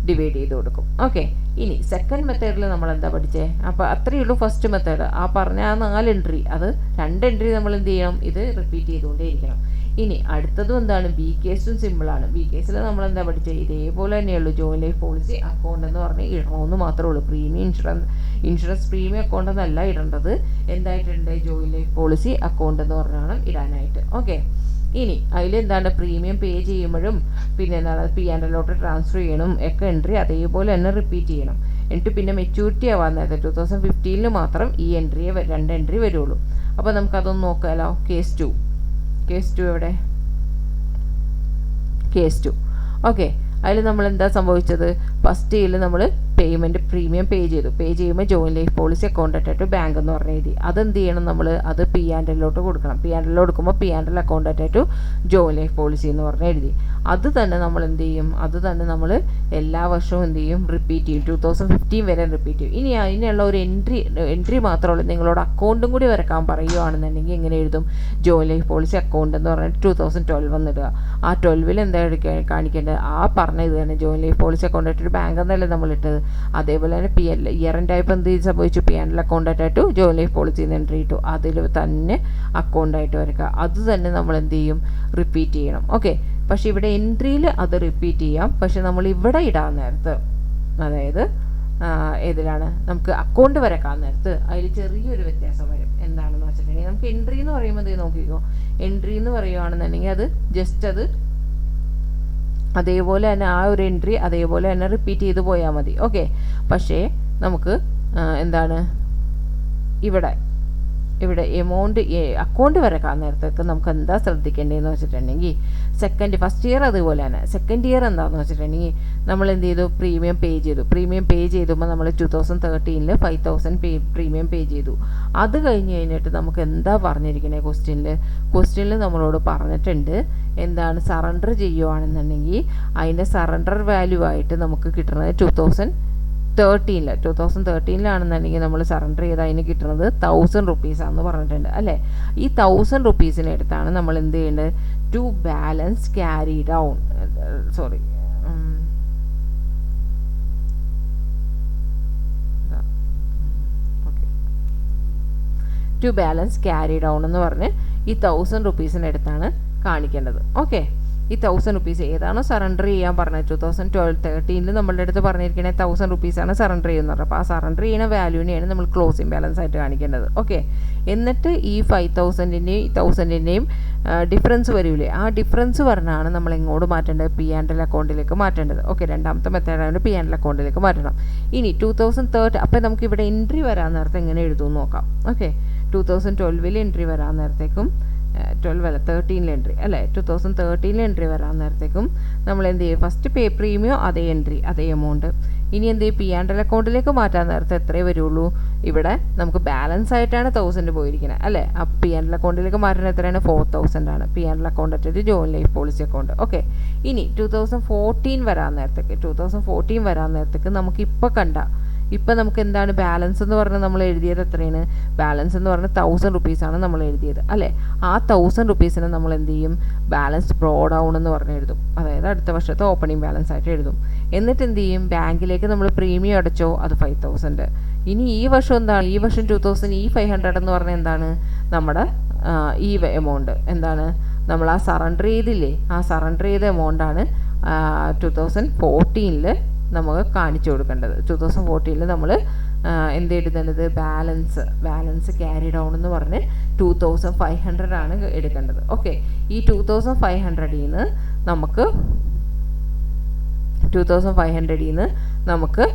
ഡിവൈഡ് ചെയ്ത് കൊടുക്കും. ഓക്കെ, ഇനി സെക്കൻഡ് മെത്തേഡിൽ നമ്മൾ എന്താ പഠിച്ചത്, അപ്പോൾ അത്രയേ ഉള്ളൂ ഫസ്റ്റ് മെത്തേഡ്. ആ പറഞ്ഞ ആ 4 എൻട്രി, അത് 2 എൻട്രി നമ്മൾ എന്ത് ചെയ്യണം, ഇത് റിപ്പീറ്റ് ചെയ്തുകൊണ്ടേ ഇരിക്കണം. ഇനി അടുത്തതും എന്താണ്, ബി കേസും സിമ്പിളാണ്. ബി കേസിൽ നമ്മൾ എന്താ പഠിച്ചത്, ഇതേപോലെ തന്നെയുള്ളൂ, ജോയിൻ ലൈഫ് പോളിസി അക്കൗണ്ട് എന്ന് പറഞ്ഞ് ഇടണമെന്ന് മാത്രമേ ഉള്ളൂ. പ്രീമിയം ഇൻഷുറൻസ് പ്രീമിയം അക്കൗണ്ട് എന്നല്ല ഇടേണ്ടത്, എന്തായിട്ടുണ്ട്, ജോയിൻ ലൈഫ് പോളിസി അക്കൗണ്ട് എന്ന് പറഞ്ഞാണ് ഇടാനായിട്ട്. ഓക്കെ, ഇനി അതിലെന്താണ്, പ്രീമിയം പേ ചെയ്യുമ്പോഴും പിന്നെ എന്താണ് P&L ട്രാൻസ്ഫർ ചെയ്യണം ഒക്കെ എൻട്രി അതേപോലെ തന്നെ റിപ്പീറ്റ് ചെയ്യണം. എന്നിട്ട് പിന്നെ മെച്യൂരിറ്റി ആവാൻ നേരത്തെ 2015 മാത്രം ഈ 2 എൻട്രി വരുള്ളൂ. അപ്പോൾ നമുക്കതൊന്ന് നോക്കാമല്ലോ. കേസ് ടു എവിടെ, കേസ് 2 ഓക്കെ. അതിൽ നമ്മൾ എന്താ സംഭവിച്ചത്, ഫസ്റ്റ് ഇയറിൽ നമ്മൾ പേയ്മെൻറ്റ് പ്രീമിയം പേ ചെയ്യുമ്പോൾ ജോയിൻറ്റ് ലൈഫ് പോളിസി അക്കൗണ്ട് അറ്റാറ്റ് ബാങ്ക് എന്ന് പറഞ്ഞ എഴുതി. അതെന്ത് ചെയ്യണം, നമ്മൾ അത് P&Lലോട്ട് കൊടുക്കണം. P&L കൊടുക്കുമ്പോൾ P&L അക്കൗണ്ട് അറ്റാറ്റ് ജോയിൻറ്റ് ലൈഫ് പോളിസി എന്ന് പറഞ്ഞ് എഴുതി. അത് തന്നെ നമ്മൾ എന്ത് ചെയ്യും, അത് തന്നെ നമ്മൾ എല്ലാ വർഷവും എന്ത് ചെയ്യും, റിപ്പീറ്റ് ചെയ്യും. 2015 വരെ റിപ്പീറ്റ് ചെയ്യും. ഇനി അതിനുള്ള ഒരു എൻട്രി മാത്രമല്ല, നിങ്ങളോട് അക്കൗണ്ടും കൂടി വരക്കാൻ പറയുകയാണെന്നുണ്ടെങ്കിൽ എങ്ങനെ എഴുതും, ജോയിൻറ്റ് ലൈഫ് പോളിസി അക്കൗണ്ട് എന്ന് പറഞ്ഞിട്ട് 2012 വന്നിടുക. ആ 12 എന്താ കാണിക്കേണ്ടത്, ആ പറഞ്ഞ ഇത് തന്നെ ജോയിൻറ്റ് ലൈഫ് പോളിസി അക്കൗണ്ട് അറ്റാറ്റ് ബാങ്ക് എന്നല്ലേ നമ്മൾ ഇട്ടത്. അതേപോലെ തന്നെ ഇയർ എൻഡ് ആയപ്പോൾ എന്ത് സംഭവിച്ചു, P&L അക്കൗണ്ട് അറ്റാറ്റ് ജോയിൻറ്റ് ലൈഫ് പോളിസി എൻട്രി ഇട്ടു. അതിൽ തന്നെ അക്കൗണ്ടായിട്ട് വരക്കുക. അത് തന്നെ നമ്മൾ എന്ത് ചെയ്യും, റിപ്പീറ്റ് ചെയ്യണം. ഓക്കെ. പക്ഷേ ഇവിടെ എൻട്രിയിൽ അത് റിപ്പീറ്റ് ചെയ്യാം. പക്ഷെ നമ്മൾ ഇവിടെ ഇടാൻ നേരത്ത്, അതായത് ഏതിലാണ് നമുക്ക് അക്കൗണ്ട് വരക്കാൻ നേരത്ത് അതിൽ ചെറിയൊരു വ്യത്യാസം വരും. എന്താണെന്ന് വെച്ചിട്ടുണ്ടെങ്കിൽ നമുക്ക് എൻട്രി എന്ന് പറയുമ്പോൾ ഇത് നോക്കിക്കോ, എൻട്രി എന്ന് പറയുകയാണെന്നുണ്ടെങ്കിൽ അത് ജസ്റ്റ് അത് അതേപോലെ തന്നെ ആ ഒരു എൻട്രി അതേപോലെ തന്നെ റിപ്പീറ്റ് ചെയ്ത് പോയാൽ മതി. ഓക്കെ. പക്ഷേ നമുക്ക് എന്താണ് ഇവിടെ എമൗണ്ട് അക്കൗണ്ട് വരക്കാൻ നേരത്തേക്ക് നമുക്ക് എന്താ ശ്രദ്ധിക്കേണ്ടതെന്ന് വെച്ചിട്ടുണ്ടെങ്കിൽ, ഫസ്റ്റ് ഇയർ അതുപോലെ തന്നെ സെക്കൻഡ് ഇയർ എന്താണെന്ന് വെച്ചിട്ടുണ്ടെങ്കിൽ നമ്മൾ എന്ത് ചെയ്തു, പ്രീമിയം പേ ചെയ്തുമ്പോൾ നമ്മൾ 2013 5,000 പ്രീമിയം പേ ചെയ്തു. അത് കഴിഞ്ഞ് കഴിഞ്ഞിട്ട് നമുക്ക് എന്താ പറഞ്ഞിരിക്കണേ, ക്വസ്റ്റ്യനിൽ നമ്മളോട് പറഞ്ഞിട്ടുണ്ട് എന്താണ്, സറണ്ടർ ചെയ്യുവാണെന്നുണ്ടെങ്കിൽ അതിൻ്റെ സറണ്ടർ വാല്യൂ ആയിട്ട് നമുക്ക് കിട്ടുന്നത് 2013 നമ്മൾ സറണ്ടർ ചെയ്ത് അതിന് കിട്ടുന്നത് 1000 റുപ്പീസാണെന്ന് പറഞ്ഞിട്ടുണ്ട് അല്ലേ. ഈ 1000 റുപ്പീസിനെ എടുത്താണ് നമ്മൾ എന്ത് ചെയ്യേണ്ടത്, ടു ബാലൻസ് ക്യാരി ഡൗൺ എന്ന് പറഞ്ഞ് ഈ 1000 റുപ്പീസിനെ എടുത്താണ് കാണിക്കേണ്ടത്. ഓക്കെ. ഈ 1000 റുപ്പീസ് ഏതാണോ സറണ്ടർ ചെയ്യാൻ പറഞ്ഞത്, 2013 നമ്മളുടെ അടുത്ത് പറഞ്ഞിരിക്കണേ 1000 റുപ്പീസാണ് സറണ്ടർ ചെയ്യുന്നത്. അപ്പോൾ ആ സറണ്ടർ ചെയ്യുന്ന വാല്യൂവിനെയാണ് നമ്മൾ ക്ലോസിംഗ് ബാലൻസ് ആയിട്ട് കാണിക്കേണ്ടത്. ഓക്കെ. എന്നിട്ട് ഈ 5,000-ൻ്റെയും 1000-ൻ്റെയും ഡിഫറൻസ് വരില്ലേ, ആ ഡിഫറൻസ് പറഞ്ഞാണ് നമ്മൾ എങ്ങോട്ട് മാറ്റേണ്ടത്, P&L അക്കൗണ്ടിലേക്ക് മാറ്റേണ്ടത്. ഓക്കെ. രണ്ടാമത്തെ മെത്തേഡാണ് P&L അക്കൗണ്ടിലേക്ക് മാറ്റണം. ഇനി 2013 അപ്പോൾ നമുക്ക് ഇവിടെ എൻട്രി വരാൻ നേരത്തെ എങ്ങനെ എഴുതുമെന്ന് നോക്കാം. ഓക്കെ. 2012 എൻട്രി വരാൻ നേരത്തേക്കും 13 എൻട്രി അല്ലേ, 2013 എൻട്രി വരാൻ നേരത്തേക്കും നമ്മൾ എന്ത് ചെയ്യും, ഫസ്റ്റ് പ്രീമിയം അതേ എൻട്രി അതേ എമൗണ്ട്. ഇനി എന്ത് ചെയ്യും, P&L അക്കൗണ്ടിലേക്ക് മാറ്റാൻ നേരത്തെ എത്രയേ വരുള്ളൂ, ഇവിടെ നമുക്ക് ബാലൻസ് ആയിട്ടാണ് 1000 പോയിരിക്കുന്നത് അല്ലേ. അപ്പോൾ P&L അക്കൗണ്ടിലേക്ക് മാറ്റുന്നത് എത്രയാണ്, 4,000 ആണ്. P&L അക്കൗണ്ട് അറ്റാറ്റ് joint life policy account. Okay. ഇനി 2014 വരാൻ നേരത്തേക്ക് നമുക്കിപ്പോൾ ഇപ്പം നമുക്ക് എന്താണ് ബാലൻസ് എന്ന് പറഞ്ഞാൽ നമ്മൾ എഴുതിയത് എത്രയാണ്, ബാലൻസ് എന്ന് പറഞ്ഞാൽ 1000 റുപ്പീസാണ് നമ്മൾ എഴുതിയത് അല്ലേ. ആ 1000 റുപ്പീസിനെ നമ്മൾ എന്ത് ചെയ്യും, ബാലൻസ് ബ്രോ ഡൗൺ എന്ന് പറഞ്ഞ് എഴുതും. അതായത് അടുത്ത വർഷത്തെ ഓപ്പണിംഗ് ബാലൻസ് ആയിട്ട് എഴുതും. എന്നിട്ട് എന്ത് ചെയ്യും, ബാങ്കിലേക്ക് നമ്മൾ പ്രീമിയം അടച്ചോ, അത് 5,000. ഇനി ഈ വർഷം എന്താണ്, ഈ വർഷം 2000 ഈ 500 എന്ന് പറഞ്ഞാൽ എന്താണ്, നമ്മുടെ ഈ എമൗണ്ട് എന്താണ്, നമ്മൾ ആ സറണ്ടർ ചെയ്തില്ലേ, ആ സറണ്ടർ ചെയ്ത എമൗണ്ടാണ് 2014 നമുക്ക് കാണിച്ചു കൊടുക്കേണ്ടത്. 2014 നമ്മൾ എന്ത് എഴുതേണ്ടത്, ബാലൻസ് ക്യാരി ഡൗൺ എന്ന് പറഞ്ഞ് 2,500 ആണ് എടുക്കേണ്ടത്. ഓക്കെ. ഈ 2,500-ൽ നിന്ന് നമുക്ക്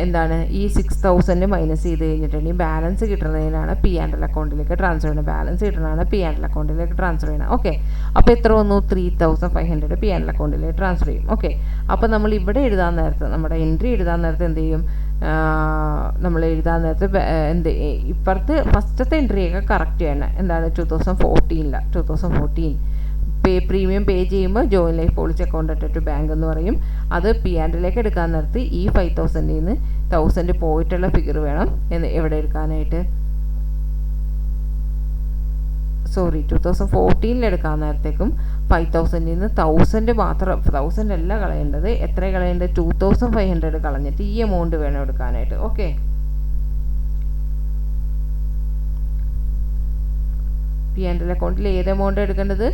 എന്താണ്, ഈ 6,000 മൈനസ് ചെയ്ത് കഴിഞ്ഞിട്ടുണ്ടെങ്കിൽ ബാലൻസ് കിട്ടുന്നതിനാണ് P&L അക്കൗണ്ടിലേക്ക് ട്രാൻസ്ഫർ ചെയ്യണം. ഓക്കെ. അപ്പോൾ എത്ര വന്നു, 3,500 P&L അക്കൗണ്ടിലേക്ക് ട്രാൻസ്ഫർ ചെയ്യും. ഓക്കെ. അപ്പോൾ നമ്മൾ ഇവിടെ എഴുതാൻ നേരത്ത്, നമ്മുടെ എൻട്രി എഴുതാൻ നേരത്ത് എന്ത് ചെയ്യും, ഇപ്പുറത്ത് ഫസ്റ്റത്തെ എൻട്രിയൊക്കെ കറക്റ്റ് ചെയ്യണം. എന്താണ്, 2014 പ്രീമിയം പേ ചെയ്യുമ്പോൾ ജോയിൻറ്റ് ലൈഫ് പോളിസി അക്കൗണ്ട് അറ്റാറ്റ് ബാങ്ക് എന്ന് പറയും. അത് P&Lലേക്ക് എടുക്കാൻ നേരത്ത് ഈ 5,000-ൽ നിന്ന് 1000 പോയിട്ടുള്ള ഫിഗർ വേണം എവിടെ എടുക്കാനായിട്ട്, 2014 എടുക്കാൻ നേരത്തേക്കും 5,000-ൽ നിന്ന് 1,000 മാത്രം, 1,000 അല്ല കളയേണ്ടത്, എത്ര കളയേണ്ടത്, 2,500 കളഞ്ഞിട്ട് ഈ എമൗണ്ട് വേണം എടുക്കാനായിട്ട്. ഓക്കെ. P&L അക്കൗണ്ടിൽ ഏത് എമൗണ്ട് എടുക്കേണ്ടത്,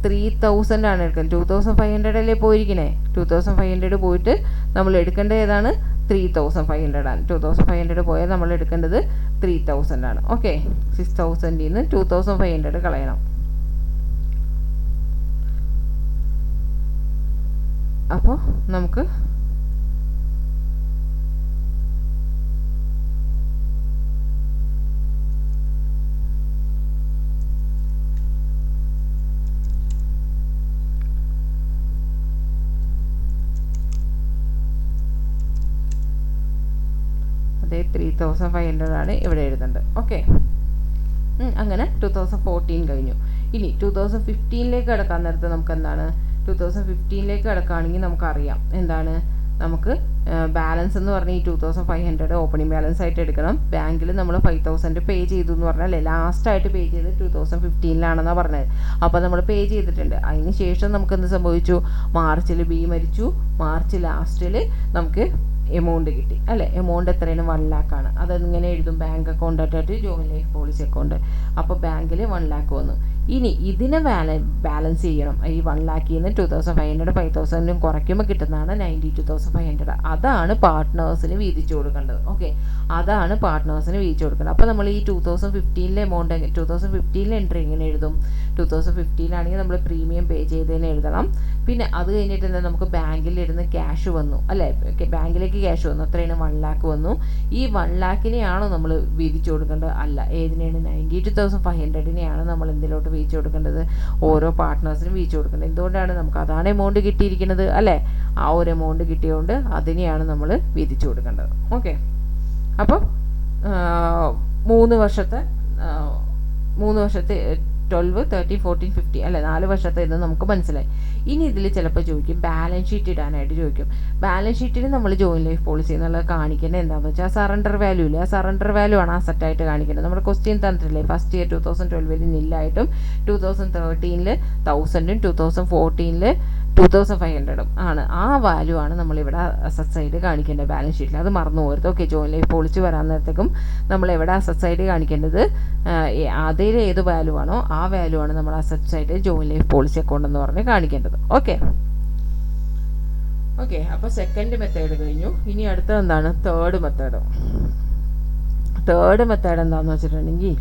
3,000 ആണ് എടുക്കുന്നത്. 2,500 അല്ലേ പോയിരിക്കണേ, 2,500 പോയിട്ട് നമ്മൾ എടുക്കേണ്ടത് ഏതാണ്, 3,500 ആണ്. 2,500 പോയാൽ നമ്മൾ എടുക്കേണ്ടത് 3,000 ആണ്. ഓക്കെ. 6,000-ൽ നിന്ന് 2,500 കളയണം. അപ്പോൾ നമുക്ക് 5500 ആണ് ഇവിടെ എഴുതേണ്ടത്. ഓക്കെ, അങ്ങനെ 2014 കഴിഞ്ഞു. ഇനി 2015 കിടക്കാൻ നേരത്ത് നമുക്ക് എന്താണ്, 2015 കിടക്കുകയാണെങ്കിൽ നമുക്കറിയാം എന്താണ്, നമുക്ക് ബാലൻസ് എന്ന് പറഞ്ഞാൽ ഈ 2500 ഓപ്പണിംഗ് ബാലൻസ് ആയിട്ട് എടുക്കണം. ബാങ്കിൽ നമ്മൾ 5000 പേ ചെയ്തു എന്ന് പറഞ്ഞാൽ ലാസ്റ്റായിട്ട് പേ ചെയ്ത് 2015 പറഞ്ഞത്. അപ്പോൾ നമ്മൾ പേ ചെയ്തിട്ടുണ്ട്. അതിന് ശേഷം നമുക്ക് എന്ത് സംഭവിച്ചു, മാർച്ചിൽ ബി മരിച്ചു, മാർച്ച് ലാസ്റ്റിൽ നമുക്ക് എമൗണ്ട് കിട്ടി അല്ലേ. എമൗണ്ട് എത്രയാണ്, 1 lakh ആണ്. അതെങ്ങനെ എഴുതും, ബാങ്ക് അക്കൗണ്ടായിട്ട് ജോയിൻറ്റ് ലൈഫ് പോളിസി അക്കൗണ്ട്. അപ്പോൾ ബാങ്കിൽ 1 lakh വന്നു. ഇനി ഇതിനെ ബാലൻസ് ചെയ്യണം. ഈ 1 lakhൽ നിന്ന് 2500 5000 കുറയ്ക്കുമ്പോൾ കിട്ടുന്നതാണ് 92,500. അതാണ് പാർട്ട്നേഴ്സിന് വീതിച്ചു കൊടുക്കേണ്ടത്. ഓക്കെ, അതാണ് പാർട്ട്നേഴ്സിന് വീതിച്ചു കൊടുക്കേണ്ടത്. അപ്പോൾ നമ്മൾ ഈ 2015 എമൗണ്ട് 2015 എൻട്രി എങ്ങനെ എഴുതും, 2015 നമ്മൾ പ്രീമിയം പേ ചെയ്തതിന് എഴുതണം. പിന്നെ അത് കഴിഞ്ഞിട്ട് എന്താ, നമുക്ക് ബാങ്കിലിരുന്ന് ക്യാഷ് വന്നു അല്ലേ, ബാങ്കിലേക്ക് ക്യാഷ് വന്നു, അത്രയാണ് 1 lakh വന്നു. ഈ 1 lakhനെയാണോ നമ്മൾ വീതിച്ചു കൊടുക്കേണ്ടത്, അല്ല, ഏതിനെയാണ്, 92,500നെയാണ് നമ്മൾ എന്തിലോട്ട് വീതിച്ചു കൊടുക്കേണ്ടത്, ഓരോ പാർട്ട്നേഴ്സിനും വീതിച്ചു കൊടുക്കേണ്ടത്. എന്തുകൊണ്ടാണ്, നമുക്ക് അതാണ് എമൗണ്ട് കിട്ടിയിരിക്കുന്നത് അല്ലേ, ആ ഒരു എമൗണ്ട് കിട്ടിയതുകൊണ്ട് അതിനെയാണ് നമ്മൾ വീതിച്ചു കൊടുക്കേണ്ടത്. ഓക്കെ, അപ്പം 3 വർഷത്തെ 12, 13, 14, 15 അല്ലേ, 4 വർഷത്തെ ഇത് നമുക്ക് മനസ്സിലായി. ഇനി ഇതിൽ ചിലപ്പോൾ ചോദിക്കും, ബാലൻസ് ഷീറ്റ് ഇടാനായിട്ട് ചോദിക്കും. ബാലൻസ് ഷീറ്റിൽ നമ്മൾ ജോയിൻറ്റ് ലൈഫ് പോളിസി എന്നുള്ളത് കാണിക്കേണ്ടത് എന്താണെന്ന് വെച്ചാൽ സറണ്ടർ വാല്യൂ ഇല്ല, ആ സറണ്ടർ വാല്യൂ ആണ് അസറ്റായിട്ട് കാണിക്കേണ്ടത്. നമ്മുടെ ക്വസ്റ്റ്യൻ തന്നിട്ടില്ലേ, ഫസ്റ്റ് ഇയർ 2012 നില്ലായിട്ടും 2013 1000ഉം 2014 2500 ആണ്. ആ വാല്യൂ ആണ് നമ്മളിവിടെ അസറ്റ് സൈഡ് കാണിക്കേണ്ടത് ബാലൻസ് ഷീറ്റിൽ. അത് മറന്നു പോകരുത്. ഓക്കെ, ജോയിൻറ്റ് ലൈഫ് പോളിസി വരാൻ നേരത്തേക്കും നമ്മളെവിടെ അസറ്റ് സൈഡ് കാണിക്കേണ്ടത് അതിൽ ഏത് വാല്യൂ ആണോ ആ വാല്യൂ ആണ് നമ്മൾ asset side joint life policy account എന്ന് പറഞ്ഞ് കാണിക്കേണ്ടത്. ഓക്കെ, അപ്പോൾ സെക്കൻഡ് മെത്തേഡ് കഴിഞ്ഞു. ഇനി അടുത്തത് എന്താണ്, തേർഡ് മെത്തേഡ്. തേർഡ് മെത്തേഡ് എന്താണെന്ന് വെച്ചിട്ടുണ്ടെങ്കിൽ,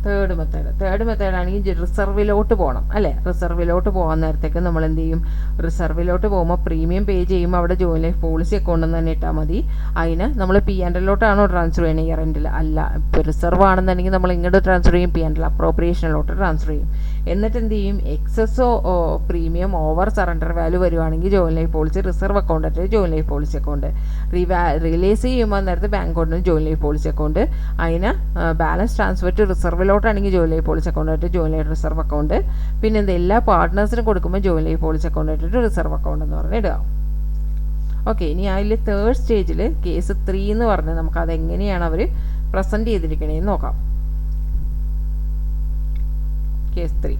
തേർഡ് മെത്തേഡ് ആണെങ്കിൽ റിസർവിലോട്ട് പോകണം അല്ലേ. റിസർവിലോട്ട് പോകാൻ നേരത്തേക്ക് നമ്മൾ എന്ത് ചെയ്യും, റിസർവിലോട്ട് പോകുമ്പോൾ പ്രീമിയം പേ ചെയ്യുമ്പോൾ അവിടെ ജോയിൻറ്റ് ലൈഫ് പോളിസി അക്കൗണ്ട് എന്ന് തന്നെ ഇട്ടാൽ മതി. അതിന് നമ്മൾ P&L ട്രാൻസ്ഫർ ചെയ്യണം, ഇയർ-എൻഡിൽ അല്ല. ഇപ്പോൾ റിസർവ് ആണെന്നുണ്ടെങ്കിൽ നമ്മൾ ഇങ്ങോട്ട് ട്രാൻസ്ഫർ ചെയ്യും, P&L അപ്രോപ്രിയേഷനിലോട്ട് ട്രാൻസ്ഫർ ചെയ്യും. എന്നിട്ട് എന്ത് ചെയ്യും, എക്സസോ പ്രീമിയം ഓവർ സറണ്ടർ വാല്യൂ വരുവാണെങ്കിൽ ജോയിൻറ്റ് ലൈഫ് പോളിസി റിസർവ് അക്കൗണ്ടായിട്ട് joint life policy account, release ചെയ്യുമ്പോൾ നേരത്തെ ബാങ്ക് അക്കൗണ്ടിന് ജോയിൻറ്റ് ലൈഫ് പോളിസി അക്കൗണ്ട്. അതിന് ബാലൻസ് ട്രാൻസ്ഫർ ടു റിസർവിലോട്ടാണെങ്കിൽ ജോയിൻറ്റ് ലൈഫ് പോളിസി അക്കൗണ്ടായിട്ട് ജോയിൻറ്റ് ലൈഫ് റിസർവ് അക്കൗണ്ട്. പിന്നെ എന്താ, എല്ലാ പാർട്ട്നേഴ്സിനും കൊടുക്കുമ്പോൾ ജോയിൻറ്റ് ലൈഫ് പോളിസി അക്കൗണ്ടായിട്ട് റിസർവ് അക്കൗണ്ട് എന്ന് പറഞ്ഞ് ഇടുക. ഓക്കെ, ഇനി അതിൽ തേർഡ് സ്റ്റേജിൽ കേസ് 3 എന്ന് പറഞ്ഞ് നമുക്ക് അതെങ്ങനെയാണ് അവർ പ്രസൻറ്റ് ചെയ്തിരിക്കണേന്ന് നോക്കാം. കേസ് 3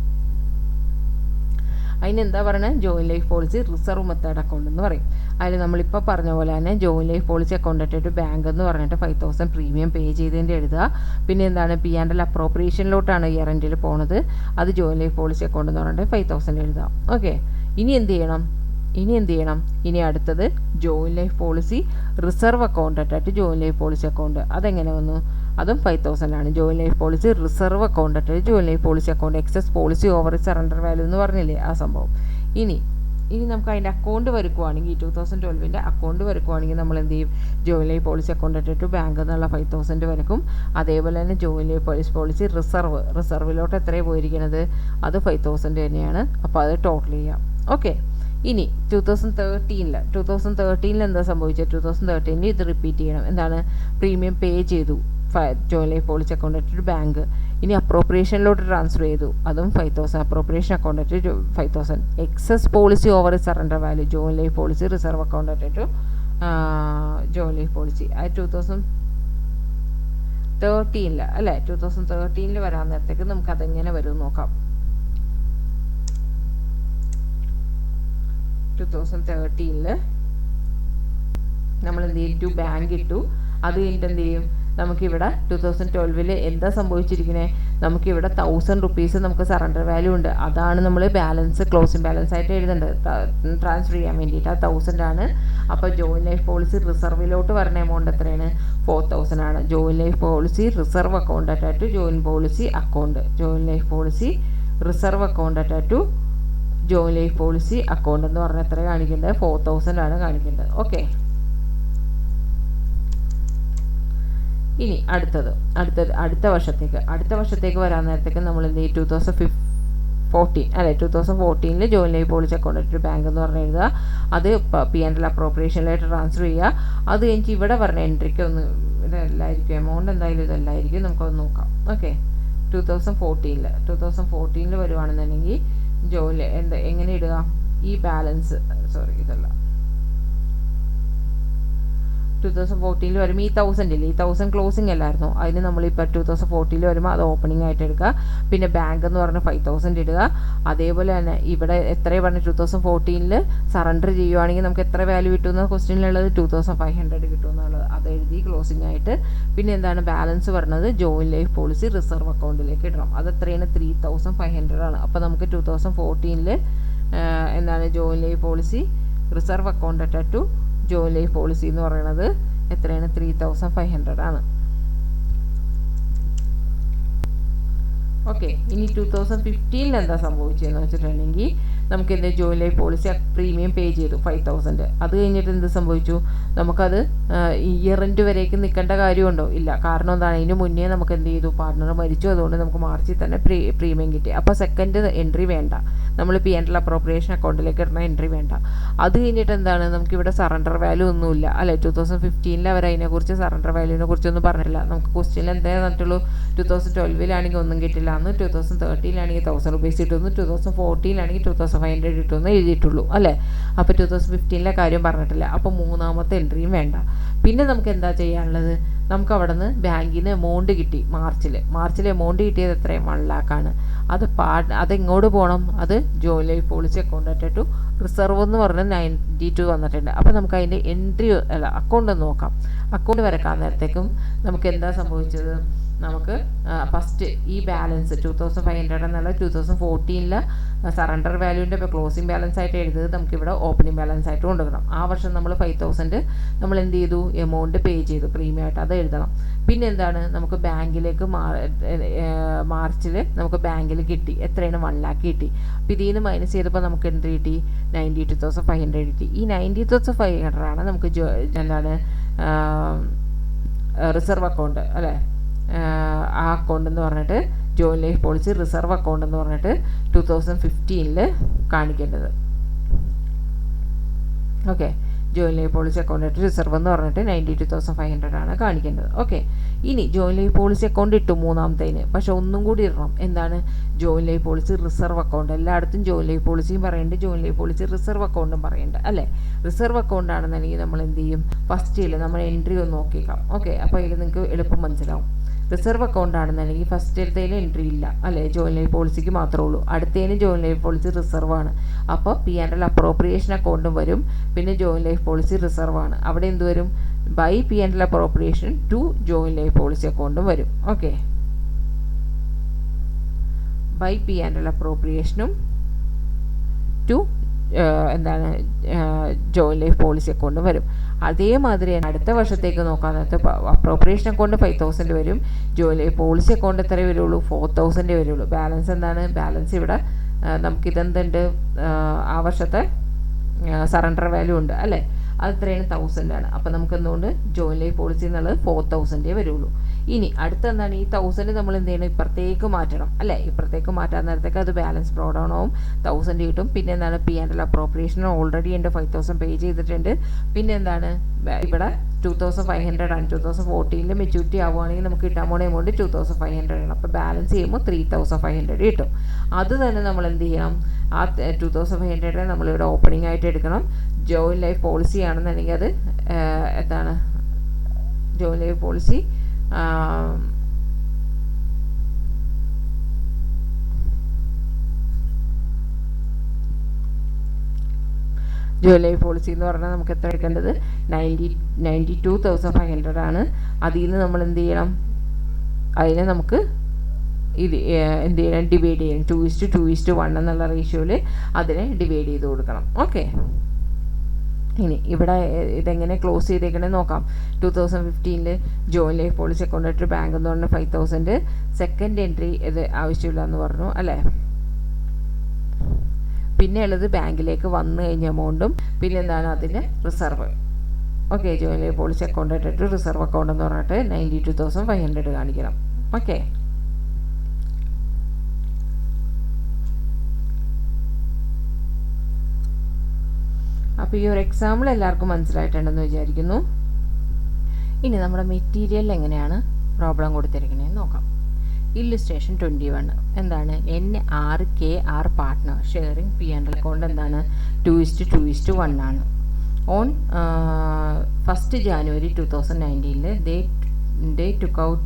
അതിനെന്താ പറയുന്നത്, joint life policy reserve method account എന്ന് പറയും. അതിൽ നമ്മളിപ്പോൾ പറഞ്ഞ പോലെ തന്നെ ജോയിൻറ്റ് ലൈഫ് പോളിസി അക്കൗണ്ടായിട്ട് ബാങ്ക് എന്ന് പറഞ്ഞിട്ട് 5000 പ്രീമിയം പേ ചെയ്തതിൻ്റെ എഴുതുക. പിന്നെ എന്താണ്, P&L അപ്രോപ്രിയേഷനിലോട്ടാണ് ഇയർ-എൻഡിൽ പോണത്, അത് ജോയിൻറ്റ് ലൈഫ് പോളിസി അക്കൗണ്ട് എന്ന് പറഞ്ഞിട്ട് 5000 എഴുതുക. ഓക്കെ, ഇനി എന്ത് ചെയ്യണം, ഇനി അടുത്തത് ജോയിൻറ്റ് ലൈഫ് പോളിസി റിസർവ് അക്കൗണ്ടായിട്ട് ജോയിൻറ്റ് ലൈഫ് പോളിസി അക്കൗണ്ട്. അതെങ്ങനെ വന്നു, അതും 5000 ആണ്. ജോയിൻറ്റ് ലൈഫ് പോളിസി റിസർവ് അക്കൗണ്ടായിട്ട് joint life policy account, excess policy over surrender value എന്ന് പറഞ്ഞില്ലേ ആ സംഭവം. ഇനി നമുക്ക് അതിൻ്റെ അക്കൗണ്ട് വരയ്ക്കുവാണെങ്കിൽ 2012 അക്കൗണ്ട് വരയ്ക്കുവാണെങ്കിൽ നമ്മൾ എന്ത് ചെയ്യും, ജോയിൻറ്റ് ലൈഫ് പോളിസി അക്കൗണ്ടായിട്ട് ബാങ്ക് എന്നുള്ള 5000 വരയ്ക്കും. അതേപോലെ തന്നെ ജോയിൻറ്റ് ലൈഫ് പോളിസി റിസർവിലോട്ട് എത്രയാണ് പോയിരിക്കുന്നത്, അത് 5000 തന്നെയാണ്. അപ്പോൾ അത് ടോട്ടൽ ചെയ്യാം. ഓക്കെ, ഇനി 2013 എന്താ സംഭവിച്ചത്, 2013 ഇത് റിപ്പീറ്റ് ചെയ്യണം. എന്താണ്, പ്രീമിയം പേ ചെയ്തു ജോയിൻറ്റ് ലൈഫ് പോളിസി അക്കൗണ്ടായിട്ട് ബാങ്ക്. ഇനി അപ്രോപ്രിയേഷനിലോട്ട് ട്രാൻസ്ഫർ ചെയ്തു, അതും 5000. അപ്രോപ്രിയേഷൻ അക്കൗണ്ടായിട്ട് 5000. Excess policy over surrender value joint life policy reserve അക്കൗണ്ടായിട്ട് ജോയിൻറ്റ് ലൈഫ് പോളിസി. അത് 2013 അല്ലേ, 2013 വരാൻ നേരത്തേക്ക് നമുക്ക് അതെങ്ങനെ വരും നോക്കാം. 2013 നമ്മൾ എന്ത് ചെയ്യും, ബാങ്ക് ഇട്ടു. അത് കഴിഞ്ഞിട്ട് എന്ത് ചെയ്യും, നമുക്കിവിടെ 2012 എന്താ സംഭവിച്ചിരിക്കുന്നത്, നമുക്കിവിടെ 1000 rupees നമുക്ക് സറണ്ടർ വാല്യൂ ഉണ്ട്. അതാണ് നമ്മൾ ബാലൻസ് ക്ലോസിംഗ് ബാലൻസ് ആയിട്ട് എഴുതേണ്ടത്, ട്രാൻസ്ഫർ ചെയ്യാൻ വേണ്ടിയിട്ട്. ആ 1000 ആണ്. അപ്പോൾ ജോയിൻറ്റ് ലൈഫ് പോളിസി റിസർവിലോട്ട് വരുന്ന എമൗണ്ട് എത്രയാണ്, 4000 ആണ്. ജോയിൻറ്റ് ലൈഫ് പോളിസി റിസർവ് അക്കൗണ്ടായിട്ട് joint policy account, joint life policy reserve അക്കൗണ്ടായിട്ട് ജോയിൻറ്റ് ലൈഫ് പോളിസി അക്കൗണ്ട് എന്ന് പറഞ്ഞാൽ എത്ര കാണിക്കേണ്ടത്, 4000 ആണ് കാണിക്കേണ്ടത്. ഓക്കെ, ഇനി അടുത്ത വർഷത്തേക്ക് വരാൻ നേരത്തേക്ക് നമ്മൾ എന്ത് ചെയ്യും, 14 അല്ലേ 2014 join life policy account at bank എന്ന് പറഞ്ഞ് എഴുതുക. അത് P&L അപ്രോപ്രിയേഷനിലായിട്ട് ട്രാൻസ്ഫർ ചെയ്യുക. അത് കഴിഞ്ഞിട്ട് ഇവിടെ പറഞ്ഞ എൻട്രിക്ക് ഒന്ന് ഇതല്ലായിരിക്കും, എമൗണ്ട് എന്തായാലും ഇതല്ലായിരിക്കും, നമുക്കൊന്ന് നോക്കാം. ഓക്കെ, 2014 വരുവാണെന്നുണ്ടെങ്കിൽ ജോയിൻ എങ്ങനെ ഇടുക, ഈ ബാലൻസ് ഇതല്ല 2014 വരുമ്പോൾ ഈ 1000 ഇല്ലേ, ഈ 1000 ക്ലോസിംഗ് അല്ലായിരുന്നു, അതിന് നമ്മളിപ്പോൾ 2014 വരുമ്പോൾ അത് ഓപ്പണിംഗ് ആയിട്ട് എടുക്കുക. പിന്നെ ബാങ്ക് എന്ന് പറഞ്ഞ് 5000 ഇടുക. അതേപോലെ തന്നെ ഇവിടെ എത്രയാണ് പറഞ്ഞ് 2014 സറണ്ടർ ചെയ്യുവാണെങ്കിൽ നമുക്ക് എത്ര വാല്യൂ കിട്ടുമെന്ന ക്വസ്റ്റ്യനിലുള്ളത് 2500 കിട്ടുമെന്നുള്ളത് അത് എഴുതി ക്ലോസിംഗ് ആയിട്ട്. പിന്നെ എന്താണ് ബാലൻസ് പറഞ്ഞത്, ജോയിൻ ലൈഫ് പോളിസി റിസർവ് അക്കൗണ്ടിലേക്ക് ഇടണം. അത് എത്രയാണ് 3500 ആണ്. അപ്പോൾ നമുക്ക് 2014 എന്താണ് join life policy reserve account attach to join life policy എന്ന് പറയുന്നത് എത്രയാണ്, 3500 ആണ്. ഓക്കെ, ഇനി 2015 എന്താ സംഭവിച്ചതെന്ന് വെച്ചിട്ടുണ്ടെങ്കിൽ നമുക്ക് എന്ത് join life policy premium pay ചെയ്തു 5000. അത് കഴിഞ്ഞിട്ട് എന്ത് സംഭവിച്ചു, നമുക്കത് ഇയർ എൻഡ് വരേക്ക് നിൽക്കേണ്ട കാര്യമുണ്ടോ, ഇല്ല. കാരണം എന്താണ്, അതിന് മുന്നേ നമുക്ക് എന്ത് ചെയ്തു, പാർട്ട്ണർ മരിച്ചു, അതുകൊണ്ട് നമുക്ക് മാർച്ചിൽ തന്നെ പ്രീമിയം കിട്ടി. അപ്പോൾ സെക്കൻഡ് എൻട്രി വേണ്ട, നമ്മൾ P&L അപ്രോപ്രിയേഷൻ അക്കൗണ്ടിലേക്ക് ഇടുന്ന എൻട്രി വേണ്ട. അത് കഴിഞ്ഞിട്ട് എന്താണ്, നമുക്കിവിടെ സറണ്ടർ വാല്യൂ ഒന്നുമില്ല അല്ലേ. 2015 അവർ അതിനെക്കുറിച്ച് സറണ്ടർ വാല്യൂവിനെ കുറിച്ചൊന്നും പറഞ്ഞില്ല. നമുക്ക് ക്വസ്റ്റ്യനിൽ എന്താ പറഞ്ഞിട്ടുള്ളൂ, 2012 ഒന്നും കിട്ടില്ല എന്ന്, 2013 1000 രൂപീസ് കിട്ടുന്നു, 2014 2500 കിട്ടുമെന്ന് എഴുതിയിട്ടുള്ളൂ അല്ലേ. അപ്പോൾ 2015 കാര്യം പറഞ്ഞിട്ടില്ല. അപ്പോൾ മൂന്നാമത്തെ എൻട്രിയും വേണ്ട. പിന്നെ നമുക്ക് എന്താ ചെയ്യാനുള്ളത്, നമുക്ക് അവിടെ നിന്ന് ബാങ്കിൽ നിന്ന് എമൗണ്ട് കിട്ടി മാർച്ചിൽ എമൗണ്ട് കിട്ടിയത് എത്രയും 1 lakh ആണ്. അതെങ്ങോട്ട് പോകണം, അത് join life policy account at to reserve എന്ന് പറഞ്ഞ് 92 വന്നിട്ടുണ്ട്. അപ്പോൾ നമുക്ക് അതിൻ്റെ എൻട്രി അക്കൗണ്ട് നോക്കാം. അക്കൗണ്ട് വരക്കാൻ നേരത്തേക്കും നമുക്ക് എന്താ സംഭവിച്ചത്, നമുക്ക് ഫസ്റ്റ് ഈ ബാലൻസ് 2500 എന്നുള്ള 2014 സറണ്ടർ വാല്യൂവിൻ്റെ ക്ലോസിംഗ് ബാലൻസ് ആയിട്ട് എഴുതുന്നത് നമുക്കിവിടെ ഓപ്പണിംഗ് ബാലൻസ് ആയിട്ട് കൊണ്ടുവരണം. ആ വർഷം നമ്മൾ 5000 നമ്മൾ എന്ത് ചെയ്തു, എമൗണ്ട് പേ ചെയ്തു പ്രീമിയം ആയിട്ട്, അത് എഴുതണം. പിന്നെ എന്താണ്, നമുക്ക് ബാങ്കിലേക്ക് മാർച്ചിൽ നമുക്ക് ബാങ്കിൽ കിട്ടി എത്രയാണ്, 1 lakh കിട്ടി. അപ്പോൾ ഇതിൽ നിന്ന് മൈനസ് ചെയ്തപ്പോൾ നമുക്ക് എന്ത് കിട്ടി, 92,500 കിട്ടി. ഈ 92,500 ആണ് നമുക്ക് എന്താണ് റിസർവ് അക്കൗണ്ട് അല്ലേ, ആ അക്കൗണ്ട് എന്ന് പറഞ്ഞിട്ട് join life policy reserve account എന്ന് പറഞ്ഞിട്ട് 2015 കാണിക്കേണ്ടത്. Okay, join life policy account ആയിട്ട് റിസർവ് എന്ന് പറഞ്ഞിട്ട് 92,500 ആണ് കാണിക്കേണ്ടത്. ഓക്കെ, ഇനി ജോയിൻ ലൈഫ് പോളിസി അക്കൗണ്ട് ഇട്ടു മൂന്നാമത്തേന്, പക്ഷെ ഒന്നും കൂടി ഇടണം. എന്താണ്, join life policy reserve account. എല്ലായിടത്തും ജോയിൻ ലൈഫ് പോളിസിയും പറയുന്നുണ്ട്, ജോയിൻ ലൈഫ് പോളിസി റിസർവ് അക്കൗണ്ടും പറയുന്നുണ്ട് അല്ലേ. റിസർവ് അക്കൗണ്ട് ആണെന്നുണ്ടെങ്കിൽ നമ്മൾ എന്ത് ചെയ്യും, ഫസ്റ്റിൽ നമ്മൾ എൻട്രി ഒന്ന് നോക്കിയേക്കാം. ഓക്കെ, അപ്പോൾ അതിൽ നിങ്ങൾക്ക് എളുപ്പം മനസ്സിലാവും. റിസർവ് അക്കൗണ്ട് ആണെന്നുണ്ടെങ്കിൽ ഫസ്റ്റത്തേന് എൻട്രി ഇല്ല അല്ലേ, ജോയിൻ ലൈഫ് പോളിസിക്ക് മാത്രമേ ഉള്ളൂ. അടുത്തതിന് ജോയിൻ ലൈഫ് പോളിസി റിസർവ് ആണ്. അപ്പോൾ P&L അപ്രോപ്രിയേഷൻ അക്കൗണ്ടും വരും, പിന്നെ ജോയിൻ ലൈഫ് പോളിസി റിസർവ് ആണ്. അവിടെ എന്ത് വരും, by P&L appropriation to join life policy അക്കൗണ്ടും വരും. ഓക്കെ, ബൈ P&L അപ്രോപ്രിയേഷനും ടു എന്താണ് ജോയിൻ ലൈഫ് പോളിസി അക്കൗണ്ടും വരും. അതേമാതിരി അടുത്ത വർഷത്തേക്ക് നോക്കാൻ നേരത്തെ അപ്രോപ്രിയേഷൻ അക്കൗണ്ട് 5000 വരും, ജോയിൻ ലൈഫ് പോളിസി അക്കൗണ്ട് എത്ര വരുള്ളൂ, 4000 വരുള്ളൂ. ബാലൻസ് എന്താണ്, ബാലൻസ് ഇവിടെ നമുക്കിതെന്തുണ്ട്, ആ വർഷത്തെ സറണ്ടർ വാല്യൂ ഉണ്ട് അല്ലേ, അത് എത്രയാണ് 1000 ആണ്. അപ്പോൾ നമുക്ക് എന്തുകൊണ്ട് ജോയിൻ ലൈഫ് പോളിസി എന്നുള്ളത് 4000 വരുള്ളൂ. ഇനി അടുത്ത എന്താണ്, ഈ 1000 നമ്മൾ എന്ത് ചെയ്യണം, ഇപ്പുറത്തേക്ക് മാറ്റണം അല്ലേ. ഇപ്പുറത്തേക്ക് മാറ്റാൻ നേരത്തേക്ക് അത് ബാലൻസ് ബ്രോ ഡൗൺ ആവും, 1000 കിട്ടും. പിന്നെ എന്താണ്, P&L അപ്രോപ്രിയേഷൻ ഓൾറെഡി എൻ്റെ 5000 പേ ചെയ്തിട്ടുണ്ട്. പിന്നെ എന്താണ്, ഇവിടെ 2500 ആണ്. 2014 മെച്യൂരിറ്റി ആവുകയാണെങ്കിൽ നമുക്ക് കിട്ടാൻ പോണ എമൗണ്ട് 2500 ആണ്. അപ്പോൾ ബാലൻസ് ചെയ്യുമ്പോൾ 3500 കിട്ടും. അത് തന്നെ നമ്മൾ എന്ത് ചെയ്യണം, ആ 2500 നമ്മളിവിടെ ഓപ്പണിംഗ് ആയിട്ട് എടുക്കണം. ജോയിൻ ലൈഫ് പോളിസി ആണെന്നുണ്ടെങ്കിൽ അത് എന്താണ്, join life policy join life policy എന്ന് പറഞ്ഞാൽ നമുക്ക് എത്ര എടുക്കേണ്ടത്, 92,500 ആണ്. അതിൽ നിന്ന് നമ്മൾ എന്ത് ചെയ്യണം, അതിനെ നമുക്ക് ഇത് എന്ത് ചെയ്യണം, ഡിവൈഡ് ചെയ്യണം. 2:2:1 എന്നുള്ള റേഷ്യോയിൽ അതിനെ ഡിവൈഡ് ചെയ്ത് കൊടുക്കണം. ഓക്കെ, ഇനി ഇവിടെ ഇതെങ്ങനെ ക്ലോസ് ചെയ്തേക്കണേ നോക്കാം. 2015 ജോയിൻ ലൈഫ് പോളിസി അക്കൗണ്ട് ആയിട്ട് ബാങ്ക് എന്ന് പറഞ്ഞാൽ 5000, സെക്കൻഡ് എൻട്രി ഇത് ആവശ്യമില്ല എന്ന് പറഞ്ഞു അല്ലേ. പിന്നെ ഉള്ളത് ബാങ്കിലേക്ക് വന്നു കഴിഞ്ഞ എമൗണ്ടും പിന്നെ എന്താണ് അതിന് reserve. Okay, join life policy account ആയിട്ട് റിസർവ് അക്കൗണ്ട് എന്ന് പറഞ്ഞിട്ട് 92,500 കാണിക്കണം. ഓക്കെ, അപ്പോൾ ഈ ഒരു എക്സാമ്പിൾ എല്ലാവർക്കും മനസ്സിലായിട്ടുണ്ടെന്ന് വിചാരിക്കുന്നു. ഇനി നമ്മുടെ മെറ്റീരിയൽ എങ്ങനെയാണ് പ്രോബ്ലം കൊടുത്തിരിക്കണേന്ന് നോക്കാം. ഇല്ലുസ്ട്രേഷൻ 21 എന്താണ്? NRKR partner sharing P&L account എന്താണ്? 2:2:1 ആണ്. On 1st January 2019 they took out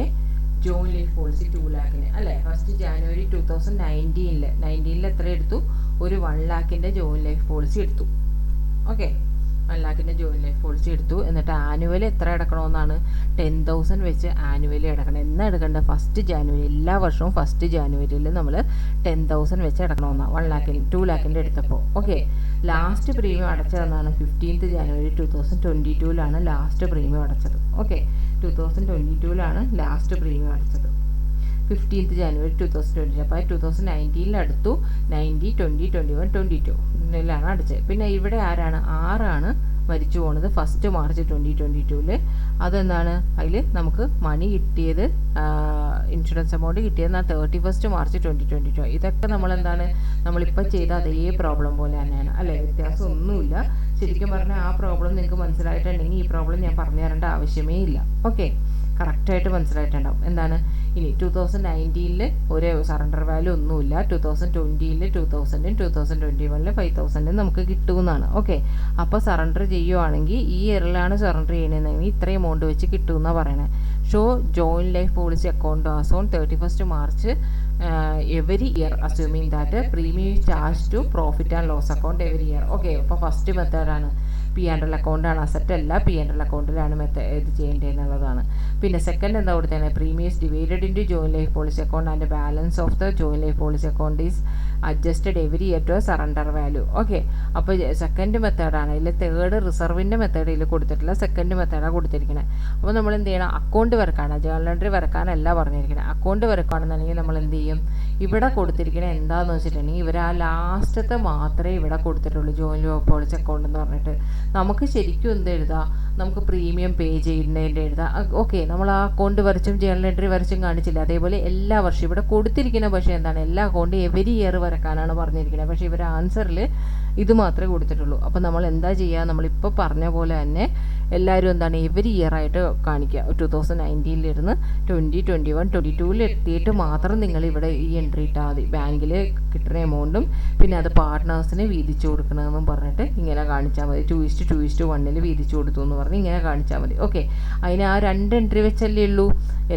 a joint life policy 2 lakhന് അല്ലേ? 1st January 2019 എത്ര എടുത്തു? ഒരു 1 lakhൻ്റെ ജോയിൻറ്റ് ലൈഫ് പോളിസി എടുത്തു. ഓക്കെ, 1 lakhൻ്റെ ജോയിൻറ്റ് ലൈഫ് പോളിസി എടുത്തു. എന്നിട്ട് ആനുവലി എത്ര അടക്കണമെന്നാണ്? 10,000 വെച്ച് ആനുവലി അടക്കണം. എന്നാ എടുക്കേണ്ടത്? 1st January. എല്ലാ വർഷവും 1st January നമ്മൾ 10,000 വെച്ച് അടക്കണമെന്നാണ്. 1 lakhന് 2 lakhൻ്റെ എടുത്തപ്പോൾ. ഓക്കെ, ലാസ്റ്റ് പ്രീമിയം അടച്ചതെന്നാണ്? 15th January 2022 ലാസ്റ്റ് പ്രീമിയം അടച്ചത്. ഓക്കെ, 2022 ലാസ്റ്റ് പ്രീമിയം അടച്ചത് 15th January 2022. അപ്പോൾ 2019 അടുത്തു. 90, 20, 21, 22 അടച്ചത്. പിന്നെ ഇവിടെ ആരാണ്? ആറാണ് മരിച്ചു പോണത് 1st March 2022. അതെന്താണ്? അതിൽ നമുക്ക് മണി കിട്ടിയത്, ഇൻഷുറൻസ് എമൗണ്ട് കിട്ടിയത് 31st March 2022. ഇതൊക്കെ നമ്മളെന്താണ്? നമ്മളിപ്പോൾ ചെയ്ത അതേ പ്രോബ്ലം പോലെ തന്നെയാണ് അല്ലേ? വ്യത്യാസം ഒന്നുമില്ല. ശരിക്കും പറഞ്ഞാൽ ആ പ്രോബ്ലം നിങ്ങൾക്ക് മനസ്സിലായിട്ടുണ്ടെങ്കിൽ ഈ പ്രോബ്ലം ഞാൻ പറഞ്ഞു തരേണ്ട ആവശ്യമേ ഇല്ല. ഓക്കെ, കറക്റ്റായിട്ട് മനസ്സിലായിട്ടുണ്ടാവും. എന്താണ്? ഇനി 2019 ഒരു സറണ്ടർ വാല്യൂ ഒന്നുമില്ല. 2020 2000, 2021 5,000 നമുക്ക് കിട്ടുമെന്നാണ്. ഓക്കെ, അപ്പോൾ സറണ്ടർ ചെയ്യുവാണെങ്കിൽ ഈ ഇയറിലാണ് സറണ്ടർ ചെയ്യണമെന്നെങ്കിൽ ഇത്രയും എമൗണ്ട് വെച്ച് കിട്ടുമെന്നാണ് പറയണത്. Show joint life policy account as on 31st March every year assuming that premium charge to profit and loss account every year. Okay, അപ്പോൾ ഫസ്റ്റ് മെത്തേഡാണ് P&L അക്കൗണ്ടാണ്, അസറ്റ് അല്ല. P&L അക്കൗണ്ടിലാണ് ഇത് ചെയ്യേണ്ടതെന്നുള്ളതാണ്. പിന്നെ സെക്കൻഡ് എന്താ കൊടുത്തത്? Premiums divided into joint life policy account and balance of the joint life policy account is adjusted every year to surrender value. Okay, അപ്പോൾ second മെത്തേഡാണ്. ഇതിൽ തേർഡ് റിസർവിൻ്റെ മെത്തേഡ് ഇതിൽ കൊടുത്തിട്ടില്ല, സെക്കൻഡ് മെത്തേഡാണ് കൊടുത്തിരിക്കുന്നത്. അപ്പോൾ നമ്മൾ എന്ത് ചെയ്യണം? അക്കൗണ്ട് വരക്കാണ്, ജേർണൽ എൻട്രി വരക്കാനല്ല പറഞ്ഞിരിക്കുന്നത്. അക്കൗണ്ട് വരക്കുകയാണെന്നുണ്ടെങ്കിൽ നമ്മൾ എന്ത് ചെയ്യും? ഇവിടെ കൊടുത്തിരിക്കുന്നത് എന്താണെന്ന് വെച്ചിട്ടുണ്ടെങ്കിൽ ഇവർ ആ ലാസ്റ്റത്തെ മാത്രമേ ഇവിടെ കൊടുത്തിട്ടുള്ളൂ, ജോയിൻറ്റ് ലൈഫ് പോളിസി അക്കൗണ്ട് എന്ന് പറഞ്ഞിട്ട്. നമുക്ക് ശരിക്കും എന്ത് എഴുതാം? നമുക്ക് പ്രീമിയം പേ ചെയ്യുന്നതിൻ്റെ എഴുതാം. ഓക്കെ, നമ്മൾ ആ അക്കൗണ്ട് വരച്ചും ജേർണൽ എൻട്രി വരച്ചും കാണിച്ചില്ല. അതേപോലെ എല്ലാ വർഷവും ഇവിടെ കൊടുത്തിരിക്കുന്ന പക്ഷേ എന്താണ്? എല്ലാ അക്കൗണ്ട് എവരി ഇയർ വരക്കാനാണ് പറഞ്ഞിരിക്കുന്നത്. പക്ഷേ ഇവർ ആൻസറിൽ ഇത് മാത്രമേ കൊടുത്തിട്ടുള്ളൂ. അപ്പോൾ നമ്മൾ എന്താ ചെയ്യുക? നമ്മളിപ്പോൾ പറഞ്ഞ പോലെ തന്നെ എല്ലാവരും എന്താണ്? എവരി ഇയർ ആയിട്ട് കാണിക്കുക. 2019 20, 21, 22 എത്തിയിട്ട് മാത്രം നിങ്ങൾ ഇവിടെ ഈ എൻട്രി ഇട്ടാൽ മതി. ബാങ്കിൽ കിട്ടുന്ന എമൗണ്ടും പിന്നെ അത് പാർട്ട്നേഴ്സിന് വീതിച്ചു കൊടുക്കണമെന്നും പറഞ്ഞിട്ട് ഇങ്ങനെ കാണിച്ചാൽ മതി. 2:2:1 വീതിച്ചു കൊടുത്തു എന്ന് പറഞ്ഞ് ഇങ്ങനെ കാണിച്ചാൽ മതി. ഓക്കെ, അതിന് ആ 2 എൻട്രി വെച്ചല്ലേ ഉള്ളൂ.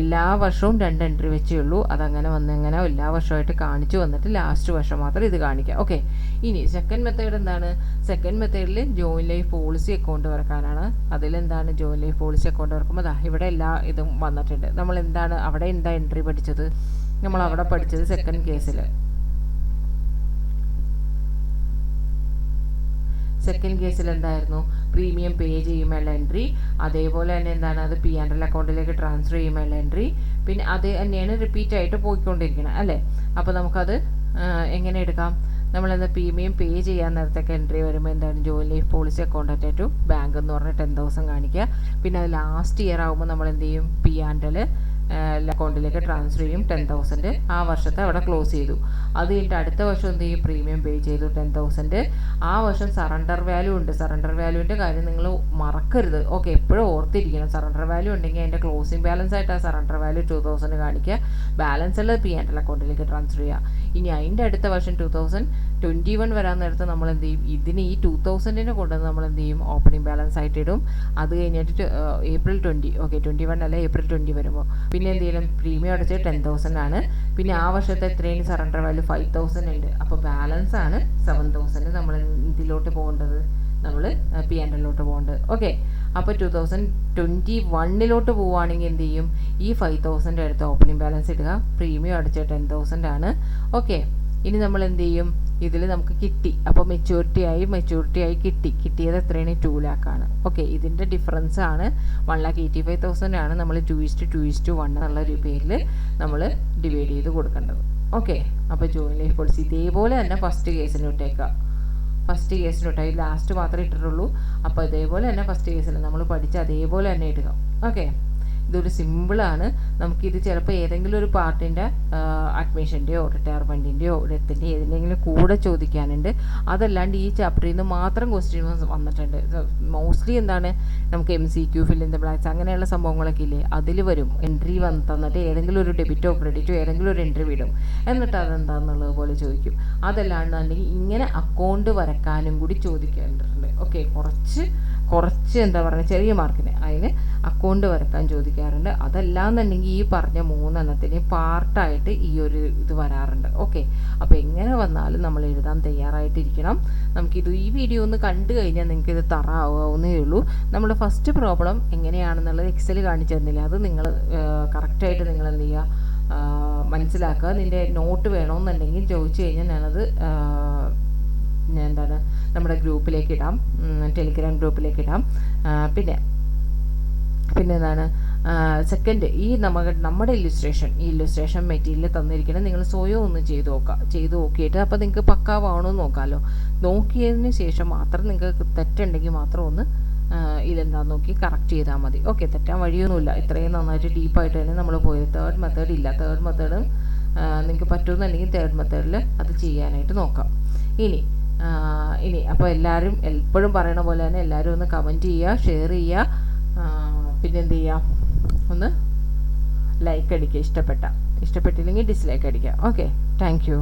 എല്ലാ വർഷവും 2 എൻട്രി വെച്ചേ ഉള്ളൂ. അതങ്ങനെ വന്നെങ്ങനെ എല്ലാ വർഷമായിട്ട് കാണിച്ചു വന്നിട്ട് ലാസ്റ്റ് വർഷം മാത്രം ഇത് കാണിക്കുക. ഓക്കെ, ഇനി സെക്കൻഡ് മെത്തേഡ് എന്താണ്? സെക്കൻഡ് മെത്തേഡിൽ ജോയിൻറ്റ് ലൈഫ് പോളിസി അക്കൗണ്ട് വരക്കാനാണ്. അതിലെന്താണ്? ജോയിൻറ്റ് ലൈഫ് പോളിസി അക്കൗണ്ട് വരക്കുമ്പോൾ ഇവിടെ എല്ലാ ഇതും വന്നിട്ടുണ്ട്. നമ്മൾ എന്താണ് അവിടെ എന്താ എൻട്രി പഠിച്ചത്? നമ്മൾ അവിടെ പഠിച്ചത് സെക്കൻഡ് കേസിൽ എന്തായിരുന്നു? പ്രീമിയം പേ ചെയ്യുമ്പോൾ എൻട്രി, അതേപോലെ തന്നെ എന്താണ്? അത് P&L അക്കൗണ്ടിലേക്ക് ട്രാൻസ്ഫർ ചെയ്യുമ്പോൾ എൻട്രി, പിന്നെ അത് തന്നെയാണ് റിപ്പീറ്റ് ആയിട്ട് പോയിക്കൊണ്ടിരിക്കുന്നത് അല്ലേ? അപ്പോൾ നമുക്കത് എങ്ങനെ എടുക്കാം? നമ്മളെന്താ പ്രീമിയം പേ ചെയ്യാൻ നേരത്തൊക്കെ എൻട്രി വരുമ്പോൾ എന്താണ്? Joint life policy account to bank എന്ന് പറഞ്ഞാൽ 10,000 കാണിക്കുക. പിന്നെ അത് ലാസ്റ്റ് ഇയർ ആകുമ്പോൾ നമ്മൾ എന്ത് ചെയ്യും? P&L അക്കൗണ്ടിലേക്ക് ട്രാൻസ്ഫർ ചെയ്യും 10,000. ആ വർഷത്തെ അവിടെ ക്ലോസ് ചെയ്തു. അത് കഴിഞ്ഞിട്ട് അടുത്ത വർഷം എന്ത് ചെയ്യും? പ്രീമിയം പേ ചെയ്തു 10,000. ആ വർഷം സറണ്ടർ വാല്യൂ ഉണ്ട്. സറണ്ടർ വാല്യൂവിൻ്റെ കാര്യം നിങ്ങൾ മറക്കരുത്. ഓക്കെ, എപ്പോഴും ഓർത്തിരിക്കണം. സറണ്ടർ വാല്യൂ ഉണ്ടെങ്കിൽ അതിൻ്റെ ക്ലോസിംഗ് ബാലൻസ് ആയിട്ട് ആ സറണ്ടർ വാല്യൂ 2,000 കാണിക്കുക. ബാലൻസ് ഉള്ളത് P&L അക്കൗണ്ടിലേക്ക് ട്രാൻസ്ഫർ ചെയ്യുക. ഇനി അതിൻ്റെ അടുത്ത വർഷം 2021 വരാൻ നേരത്ത് നമ്മൾ എന്ത് ചെയ്യും? ഇതിന് ഈ 2,000 കൊണ്ടുവന്ന് നമ്മൾ എന്ത് ചെയ്യും? ഓപ്പണിംഗ് ബാലൻസ് ആയിട്ട് ഇടും. അത് കഴിഞ്ഞിട്ട് April 20, ഓക്കെ 21 അല്ല April 20 വരുമ്പോൾ പിന്നെ എന്ത് ചെയ്യണം? പ്രീമിയം അടച്ചത് 10,000 ആണ്. പിന്നെ ആ വർഷത്തെ എത്രയാണ് സറണ്ടർ വാല്യൂ? 5,000 ഉണ്ട്. അപ്പോൾ ബാലൻസ് ആണ് 7,000 നമ്മൾ ഇതിലോട്ട് പോകേണ്ടത്, നമ്മൾ P&L പോകേണ്ടത്. ഓക്കെ, അപ്പോൾ 2021 പോവുകയാണെങ്കിൽ എന്ത് ചെയ്യും? ഈ 5,000 അടുത്ത് ഓപ്പണിംഗ് ബാലൻസ് ഇടുക. പ്രീമിയം അടച്ചത് 10,000 ആണ്. ഓക്കെ, ഇനി നമ്മൾ എന്ത് ചെയ്യും? ഇതിൽ നമുക്ക് കിട്ടി. അപ്പോൾ മെച്യൂരിറ്റി ആയി കിട്ടിയത് എത്രയാണ്? 2 lakh ആണ്. ഓക്കെ, ഇതിൻ്റെ ഡിഫറൻസ് ആണ് 1,85,000 ആണ് നമ്മൾ 2:2:1 എന്നുള്ള ഒരു പേരിൽ നമ്മൾ ഡിവൈഡ് ചെയ്ത് കൊടുക്കേണ്ടത്. ഓക്കെ, അപ്പോൾ ജോയിൻറ്റ് ലൈഫ് പോളിസി ഇതേപോലെ തന്നെ ഫസ്റ്റ് കേസിന് ഇട്ടേക്കുക. ഫസ്റ്റ് കേസിന് ഇട്ടാൽ ലാസ്റ്റ് മാത്രമേ ഇട്ടിട്ടുള്ളൂ. അപ്പോൾ ഇതേപോലെ തന്നെ ഫസ്റ്റ് കേസിൽ നമ്മൾ പഠിച്ച അതേപോലെ തന്നെ ഇടുക. ഓക്കെ, ഇതൊരു സിമ്പിളാണ്. നമുക്കിത് ചിലപ്പോൾ ഏതെങ്കിലും ഒരു പാർട്ടിൻ്റെ അഡ്മിഷൻ്റെയോ റിട്ടയർമെൻറ്റിൻ്റെയോ ഡെത്തിൻ്റെ ഏതിലെങ്കിലും കൂടെ ചോദിക്കാനുണ്ട്. അതല്ലാണ്ട് ഈ ചാപ്റ്ററിൽ നിന്ന് മാത്രം ക്വസ്റ്റ്യൻ വന്നിട്ടുണ്ട്. മോസ്റ്റ്ലി എന്താണ് നമുക്ക് MCQ fill in the blanks അങ്ങനെയുള്ള സംഭവങ്ങളൊക്കെ ഇല്ലേ, അതിൽ വരും എൻട്രി തന്നിട്ട് ഏതെങ്കിലും ഒരു ഡെബിറ്റോ ക്രെഡിറ്റോ ഏതെങ്കിലും ഒരു എൻട്രി വിടും, എന്നിട്ട് അതെന്താണെന്നുള്ളത് പോലെ ചോദിക്കും. അതല്ലാണ്ടെന്നുണ്ടെങ്കിൽ ഇങ്ങനെ അക്കൗണ്ട് വരക്കാനും കൂടി ചോദിക്കാറുണ്ട്. ഓക്കെ, കുറച്ച് എന്താ പറയുക ചെറിയ മാർക്കിന് അതിന് അക്കൗണ്ട് വരക്കാൻ ചോദിക്കാറുണ്ട്. അതല്ലാന്നുണ്ടെങ്കിൽ ഈ പറഞ്ഞ 3 പാർട്ടായിട്ട് ഈ ഒരു ഇത് വരാറുണ്ട്. ഓക്കെ, അപ്പോൾ എങ്ങനെ വന്നാലും നമ്മൾ എഴുതാൻ തയ്യാറായിട്ടിരിക്കണം. ഈ വീഡിയോ ഒന്ന് കണ്ടു കഴിഞ്ഞാൽ നിങ്ങൾക്ക് ഇത് തറാവുന്നേ ഉള്ളൂ. നമ്മുടെ ഫസ്റ്റ് പ്രോബ്ലം എങ്ങനെയാണെന്നുള്ളത് എക്സൽ കാണിച്ചു തന്നില്ല, അത് നിങ്ങൾ കറക്റ്റായിട്ട് നിങ്ങൾ എന്ത് ചെയ്യുക മനസ്സിലാക്കുക. നിൻ്റെ നോട്ട് വേണമെന്നുണ്ടെങ്കിൽ ചോദിച്ചു കഴിഞ്ഞാൽ ഞാനത് എന്താണ് നമ്മുടെ ഗ്രൂപ്പിലേക്ക് ഇടാം, ടെലിഗ്രാം ഗ്രൂപ്പിലേക്ക് ഇടാം. പിന്നെ എന്താണ് സെക്കൻഡ്, ഈ നമ്മുടെ ഇല്ലുസ്ട്രേഷൻ മെറ്റീരിയൽ തന്നിരിക്കണം. നിങ്ങൾ സ്വയം ഒന്ന് ചെയ്ത് നോക്കിയിട്ട് അപ്പോൾ നിങ്ങൾക്ക് പക്കാവാണോ നോക്കാമല്ലോ. നോക്കിയതിന് ശേഷം മാത്രം നിങ്ങൾക്ക് തെറ്റുണ്ടെങ്കിൽ മാത്രം ഒന്ന് ഇതെന്താന്ന് നോക്കി കറക്റ്റ് ചെയ്താൽ മതി. ഓക്കെ, തെറ്റാൻ വഴിയൊന്നുമില്ല. ഇത്രയും നന്നായിട്ട് ഡീപ്പായിട്ട് തന്നെ നമ്മൾ പോയത്. തേർഡ് മെത്തേഡ് ഇല്ല. തേർഡ് മെത്തേഡ് നിങ്ങൾക്ക് പറ്റുമെന്നല്ലെങ്കിൽ തേർഡ് മെത്തേഡിൽ അത് ചെയ്യാനായിട്ട് നോക്കാം. ഇനി അപ്പോൾ എല്ലാവരും എപ്പോഴും പറയണ പോലെ തന്നെ എല്ലാവരും ഒന്ന് കമൻറ്റ് ചെയ്യുക, ഷെയർ ചെയ്യുക, പിന്നെ എന്ത് ചെയ്യുക, ഒന്ന് ലൈക്ക് അടിക്കുക ഇഷ്ടപ്പെട്ടില്ലെങ്കിൽ ഡിസ്ലൈക്ക് അടിക്കുക. Okay, thank you.